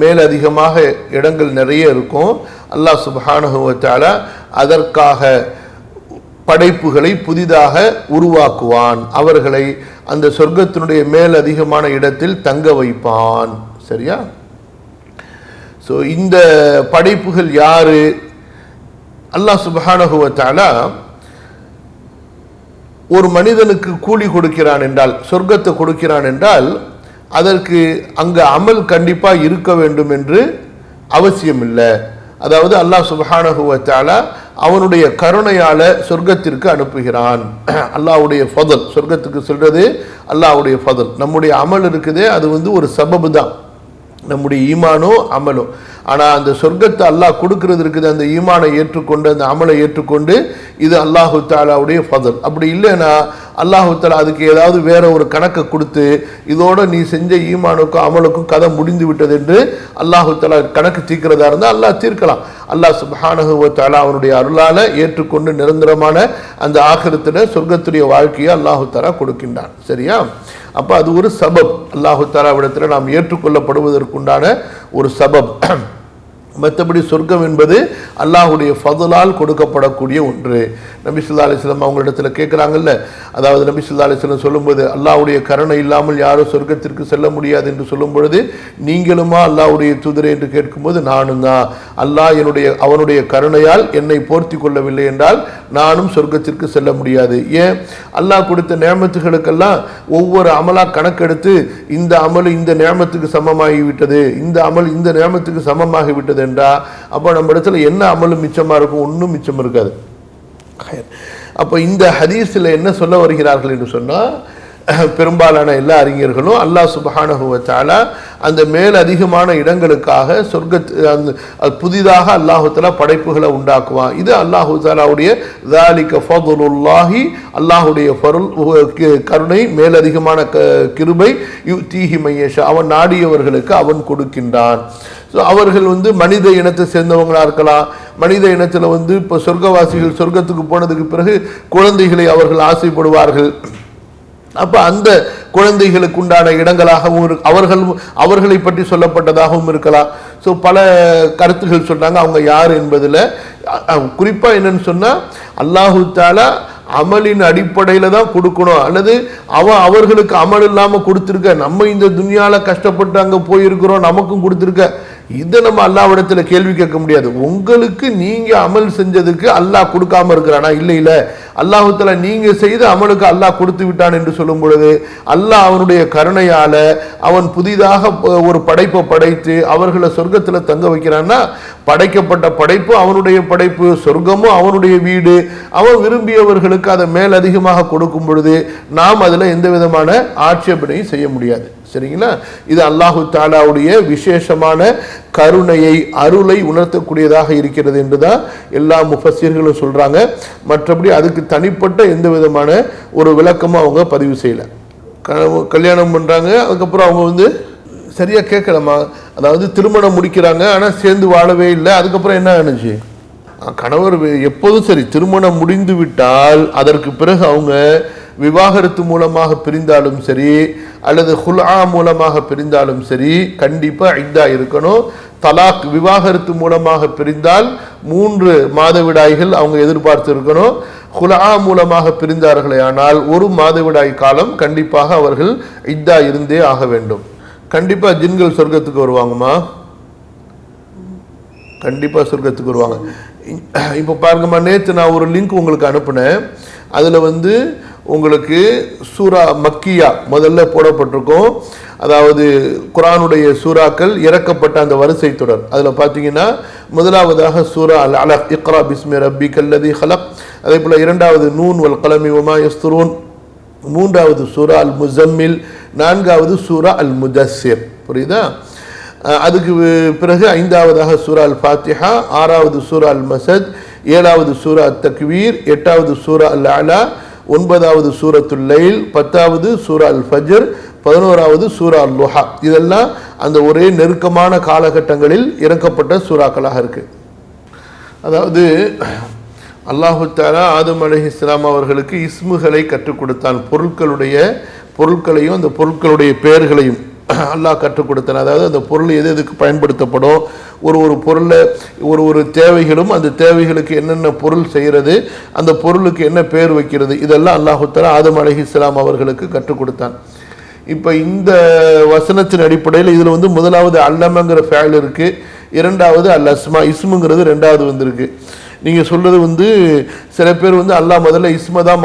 மேலதிகமாக இடங்கள் நிறைய இருக்கும். அல்லாஹ் சுப்ஹானஹு வ தஆலா அதற்காக படைப்புகளை புதிதாக உருவாக்குவான். அவர்களை அந்த சொர்க்கத்தினுடைய மேலதிகமான இடத்தில் தங்க வைப்பான். சரியா? ஸோ இந்த படைப்புகள் யாரு? அல்லாஹ் சுப்ஹானஹு வ தஆலா ஒரு மனிதனுக்கு கூலி கொடுக்கிறான் என்றால், சொர்க்கத்தை கொடுக்கிறான் என்றால், அதற்கு அங்கு அமல் கண்டிப்பாக இருக்க வேண்டும் என்று அவசியம் இல்லை. அதாவது அல்லாஹ் சுப்ஹானஹு வ தஆலா அவனுடைய கருணையால சொர்க்கத்திற்கு அனுப்புகிறான். அல்லாஹ்வுடைய ஃபضல், சொர்க்கத்துக்கு சொல்றது அல்லாஹ்வுடைய ஃபضல். நம்முடைய அமல் இருக்குதே, அது ஒரு சபபு தான், நம்முடைய ஈமானோ அமலோ. ஆனால் அந்த சொர்க்கத்தை அல்லாஹ் கொடுக்கறது இருக்குது, அந்த ஈமானை ஏற்றுக்கொண்டு அந்த அமலை ஏற்றுக்கொண்டு, இது அல்லாஹு தாலாவுடைய ஃபضல். அப்படி இல்லைன்னா அல்லாஹு தாலா அதுக்கு ஏதாவது வேற ஒரு கணக்கை கொடுத்து, இதோட நீ செஞ்ச ஈமானுக்கும் அமலுக்கும் கதை முடிந்து விட்டது என்று அல்லாஹு தாலா கணக்கு தீர்க்கிறதா இருந்தால் அல்லாஹ் தீர்க்கலாம். அல்லாஹ் சுப்ஹானஹு வ தஆலா அவனுடைய அருளால ஏற்றுக்கொண்டு நிரந்தரமான அந்த ஆகிரத்தில் சொர்க்கத்துடைய வாழ்க்கையை அல்லாஹு தாலா கொடுக்கின்றான். சரியா? அப்போ அது ஒரு சபப், அல்லாஹு தாலாவிடத்தில் நாம் ஏற்றுக்கொள்ளப்படுவதற்குண்டான ஒரு சபப். மற்றபடி சொர்க்கம் என்பது அல்லாஹுடைய ஃபضலால் கொடுக்கப்படக்கூடிய ஒன்று. நபி ஸல்லல்லாஹு அலைஹி வஸல்லம் அவங்களிடத்தில் கேட்குறாங்கல்ல, அதாவது நபி ஸல்லல்லாஹு அலைஹி வஸல்லம் சொல்லும்போது, அல்லாஹுடைய கருணை இல்லாமல் யாரும் சொர்க்கத்திற்கு செல்ல முடியாது என்று சொல்லும் பொழுது, நீங்களுமா அல்லாஹுடைய தூதரே என்று கேட்கும்போது, நானும் தான். அல்லாஹ் அவனுடைய கருணையால் என்னை போர்த்தி கொள்ளவில்லை என்றால் நானும் சொர்க்கத்திற்கு செல்ல முடியாது. ஏன்? அல்லாஹ் கொடுத்த நியமத்துகளுக்கெல்லாம் ஒவ்வொரு அமலா கணக்கெடுத்து, இந்த அமல் இந்த நியமத்துக்கு சமமாகிவிட்டது, இந்த அமல் இந்த நியமத்துக்கு சமமாகிவிட்டது என்றா, அப்போ நம்ம இடத்துல என்ன அமலும் மிச்சமா இருக்கும்? ஒன்றும் மிச்சம் இருக்காது. அப்போ இந்த ஹதீஸில் என்ன சொல்ல வருகிறார்கள் என்று சொன்னால், பெரும்பாலான எல்லா அறிஞர்களும் அல்லாஹ் சுப்ஹானஹு வ தஆலா அந்த மேல் அதிகமான இடங்களுக்காக புதிதாக அல்லாஹு தஆலா படைப்புகளை உண்டாக்குவான். இது அல்லாஹு தஆலாவுடைய ذَلِكَ فَضْلُ اللَّهِ, அல்லாஹுடைய கருணை, மேலதிகமான கிருபை, யுத்தீஹி மன் யஷா, அவன் நாடியவர்களுக்கு அவன் கொடுக்கின்றான். ஸோ அவர்கள் மனித இனத்தை சேர்ந்தவங்களா இருக்கலாம். மனித இனத்தில் இப்போ சொர்க்கவாசிகள் சொர்க்கத்துக்கு போனதுக்கு பிறகு குழந்தைகளை அவர்கள் ஆசைப்படுவார்கள். அப்போ அந்த குழந்தைகளுக்கு உண்டான இடங்களாகவும் அவர்களை பற்றி சொல்லப்பட்டதாகவும் இருக்கலாம். ஸோ பல கருத்துகள் சொல்றாங்க. அவங்க யார் என்பதில் குறிப்பாக என்னன்னு சொன்னால், அல்லாஹு தாலா அமலின் அடிப்படையில் தான் கொடுக்கணும், அல்லது அவர்களுக்கு அமல் இல்லாமல் கொடுத்துருக்க, நம்ம இந்த துன்யால கஷ்டப்பட்டு அங்கே போயிருக்கிறோம் நமக்கும் கொடுத்துருக்க, இதை நம்ம அல்லாஹ்விடத்தில் கேள்வி கேட்க முடியாது. உங்களுக்கு நீங்க அமல் செஞ்சதுக்கு அல்லாஹ் கொடுக்காம இருக்கிறானா? இல்லை, அல்லாஹு தஆலா நீங்க செய்த அமலுக்கு அல்லாஹ் கொடுத்து விட்டான் என்று சொல்லும் பொழுது, அல்லாஹ் அவனுடைய கருணையால அவன் புதிதாக ஒரு படைப்பை படைத்து அவர்களை சொர்க்கத்தில் தங்க வைக்கிறான்னா, படைக்கப்பட்ட படைப்பு அவனுடைய படைப்பு, சொர்க்கமும் அவனுடைய வீடு, அவன் விரும்பியவர்களுக்கு அதை மேல் அதிகமாக கொடுக்கும் பொழுது நாம் அதில் எந்த விதமான ஆட்சேபனையும் செய்ய முடியாது. சரிங்களா? இது அல்லாஹு தாலாவுடைய விசேஷமான கருணையை, அருளை உணர்த்தக்கூடியதாக இருக்கிறது என்றுதான் எல்லா முஃபஸ்ஸீர்களும் சொல்றாங்க. மற்றபடி அதுக்கு தனிப்பட்ட எந்த விதமான ஒரு விளக்கமும் அவங்க பதிவு செய்யல. கல்யாணம் பண்றாங்க, அதுக்கப்புறம் அவங்க சரியா கேட்கலாமா, அதாவது திருமணம் முடிக்கிறாங்க, ஆனா சேர்ந்து வாழவே இல்லை. அதுக்கப்புறம் என்ன ஆனிச்சு? கணவர் எப்போதும் சரி, திருமணம் முடிந்து விட்டால் அதற்கு பிறகு அவங்க விவாகரத்து மூலமாக பிரிந்தாலும் சரி, அல்லது ஹுல்ஆ மூலமாக பிரிந்தாலும் சரி கண்டிப்பாக இத்தா இருக்கணும். தலாக் விவாகரத்து மூலமாக பிரிந்தால் 3 மாதவிடாய்கள் அவங்க எதிர்பார்த்து இருக்கணும். ஹுல்ஆ மூலமாக பிரிந்தார்களே ஆனால் 1 மாதவிடாய் காலம் கண்டிப்பாக அவர்கள் இத்தா இருந்தே ஆக வேண்டும். கண்டிப்பாக ஜின்கள் சொர்க்கத்துக்கு வருவாங்கம்மா, கண்டிப்பாக சொர்க்கத்துக்கு வருவாங்க. இப்போ பாருங்கம்மா, நேற்று நான் ஒரு லிங்க் உங்களுக்கு அனுப்புனேன். அதில் உங்களுக்கு சூரா மக்கியா முதல்ல போடப்பட்டிருக்கும். அதாவது குர்ஆனுடைய சூறாக்கள் இறக்கப்பட்ட அந்த வரிசை தொடர். அதில் பார்த்தீங்கன்னா முதலாவதாக சூரா அல் அலக், இக்ரா பிஸ்மி ரப்பிக்கல் லதீ ஹலக். அதே போல் இரண்டாவது நூன் வல் கலமி வமா யஸ்துரூன். மூன்றாவது சூரா அல் முஸம்மில். நான்காவது சூரா அல் முதஸ்ஸிர். புரியுதா? அதுக்கு பிறகு 5ஆவதாக சூரா அல் ஃபாத்திஹா, 6ஆவது சூரா அல் மஸத், 7ஆவது சூரா அத் தக்வீர், 8ஆவது சூரா அல் அலா, 9ஆவது சூரத்துல் லைல், 10ஆவது சூரா அல் ஃபஜ்ர், 11ஆவது சூரா அல் லுஹா. இதெல்லாம் அந்த ஒரே நெருக்கமான காலகட்டங்களில் இறக்கப்பட்ட சூறாக்களாக இருக்கு. அதாவது அல்லாஹு தஆலா ஆதம் அலைஹிஸ்ஸலாம் அவர்களுக்கு இஸ்முகளை கற்றுக் கொடுத்தான். பொருட்களையும் அந்த பொருட்களுடைய பெயர்களையும் அல்லாஹ் கற்றுக் கொடுத்தான். அதாவது அந்த பொருள் எது எதுக்கு பயன்படுத்தப்படும், ஒரு பொருளை ஒரு தேவைகளும் அந்த தேவைகளுக்கு என்னென்ன பொருள் செய்கிறது, அந்த பொருளுக்கு என்ன பேர் வைக்கிறது, இதெல்லாம் அல்லாஹு தஆலா ஆதம் அலைஹிஸ்ஸலாம் அவர்களுக்கு கற்றுக் கொடுத்தான். இப்போ இந்த வசனத்தின் அடிப்படையில் இதில் முதலாவது அல்லமங்கிற ஃபேல் இருக்கு, இரண்டாவது அல் அஸ்மா இஸ்முங்கிறது ரெண்டாவது வந்திருக்கு. நீங்கள் சொல்கிறது சில பேர் அல்லாஹ் முதல்ல இஸ்மை தான்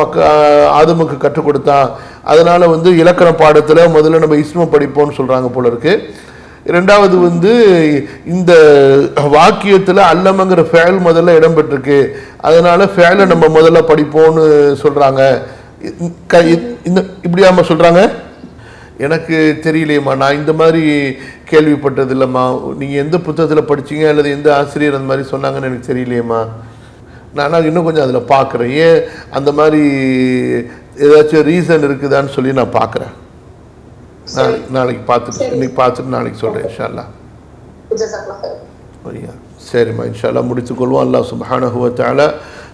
ஆதமுக்கு கற்றுக் கொடுத்தான், அதனால் இலக்கண பாடத்தில் முதல்ல நம்ம இஸ்மை படிப்போம்னு சொல்கிறாங்க போல இருக்கு. ரெண்டாவது இந்த வாக்கியத்தில் அல்லமங்கிற ஃபேல் முதல்ல இடம்பெற்றிருக்கு, அதனால் ஃபேலை நம்ம முதல்ல படிப்போம்னு சொல்கிறாங்க. இப்படியாம சொல்கிறாங்க? எனக்கு தெரியலையம்மா, நான் இந்த மாதிரி கேள்விப்பட்டது இல்லைம்மா. நீங்கள் எந்த புத்தகத்தில் படிச்சீங்க அல்லது எந்த ஆசிரியர் அந்த மாதிரி சொன்னாங்கன்னு எனக்கு தெரியலையம்மா. நான் இன்னும் கொஞ்சம் அதில் பார்க்குறேன், ஏன் அந்த மாதிரி ஏதாச்சும் ரீசன் இருக்குதான்னு சொல்லி நான் பார்க்குறேன். நாளைக்கு பார்த்துட்டு இன்னைக்கு பார்த்துட்டு நாளைக்கு சொல்கிறேன் இன்ஷா அல்லாஹ். சரிம்மா, இன்ஷா அல்லாஹ் முடித்துக்கொள்வோம். அல்லாஹ் சுப்ஹானஹு வ தஆலா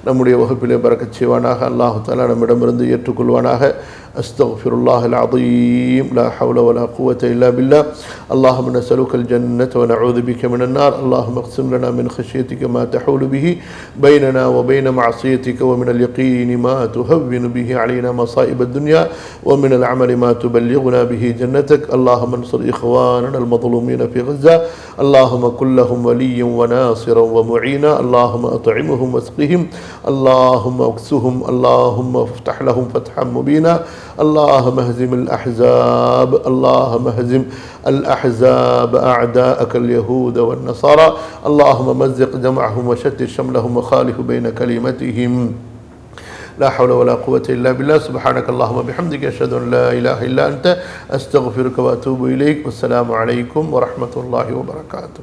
நம்முடைய வகுப்பிலே பரக்கத் செய்வானாக. அல்லாஹு தஆலா நம்மிடமிருந்து ஏற்றுக்கொள்வானாக. அஸ்தக்ஃபிருல்லாஹல் அஸீம். லா ஹவ்ல வலா குவத இல்லா பில்லாஹ். اللهم نسألك الجنة ونعوذ بك من النار. اللهم اقسم لنا من خشيتك ما تحول به بيننا وبين معصيتك ومن اليقين ما تهون به علينا مصائب الدنيا ومن العمل ما تبلغنا به جنتك. اللهم انصر إخواننا المظلومين في غزة. اللهم كن لهم وليا وناصرا ومعينا. اللهم أطعمهم واسقهم. اللهم اكسهم. اللهم افتح لهم فتحا مبينا. اللهم اهزم الأحزاب. اللهم اهزم الأحزاب أعداءك اليهود والنصارى. اللهم مزق جمعهم وشتت شملهم وخالف بين كلمتهم. لا حول ولا قوة إلا بالله. سبحانك اللهم وبحمدك أشهد أن لا إله إلا أنت أستغفرك وأتوب إليك. والسلام عليكم ورحمة الله وبركاته.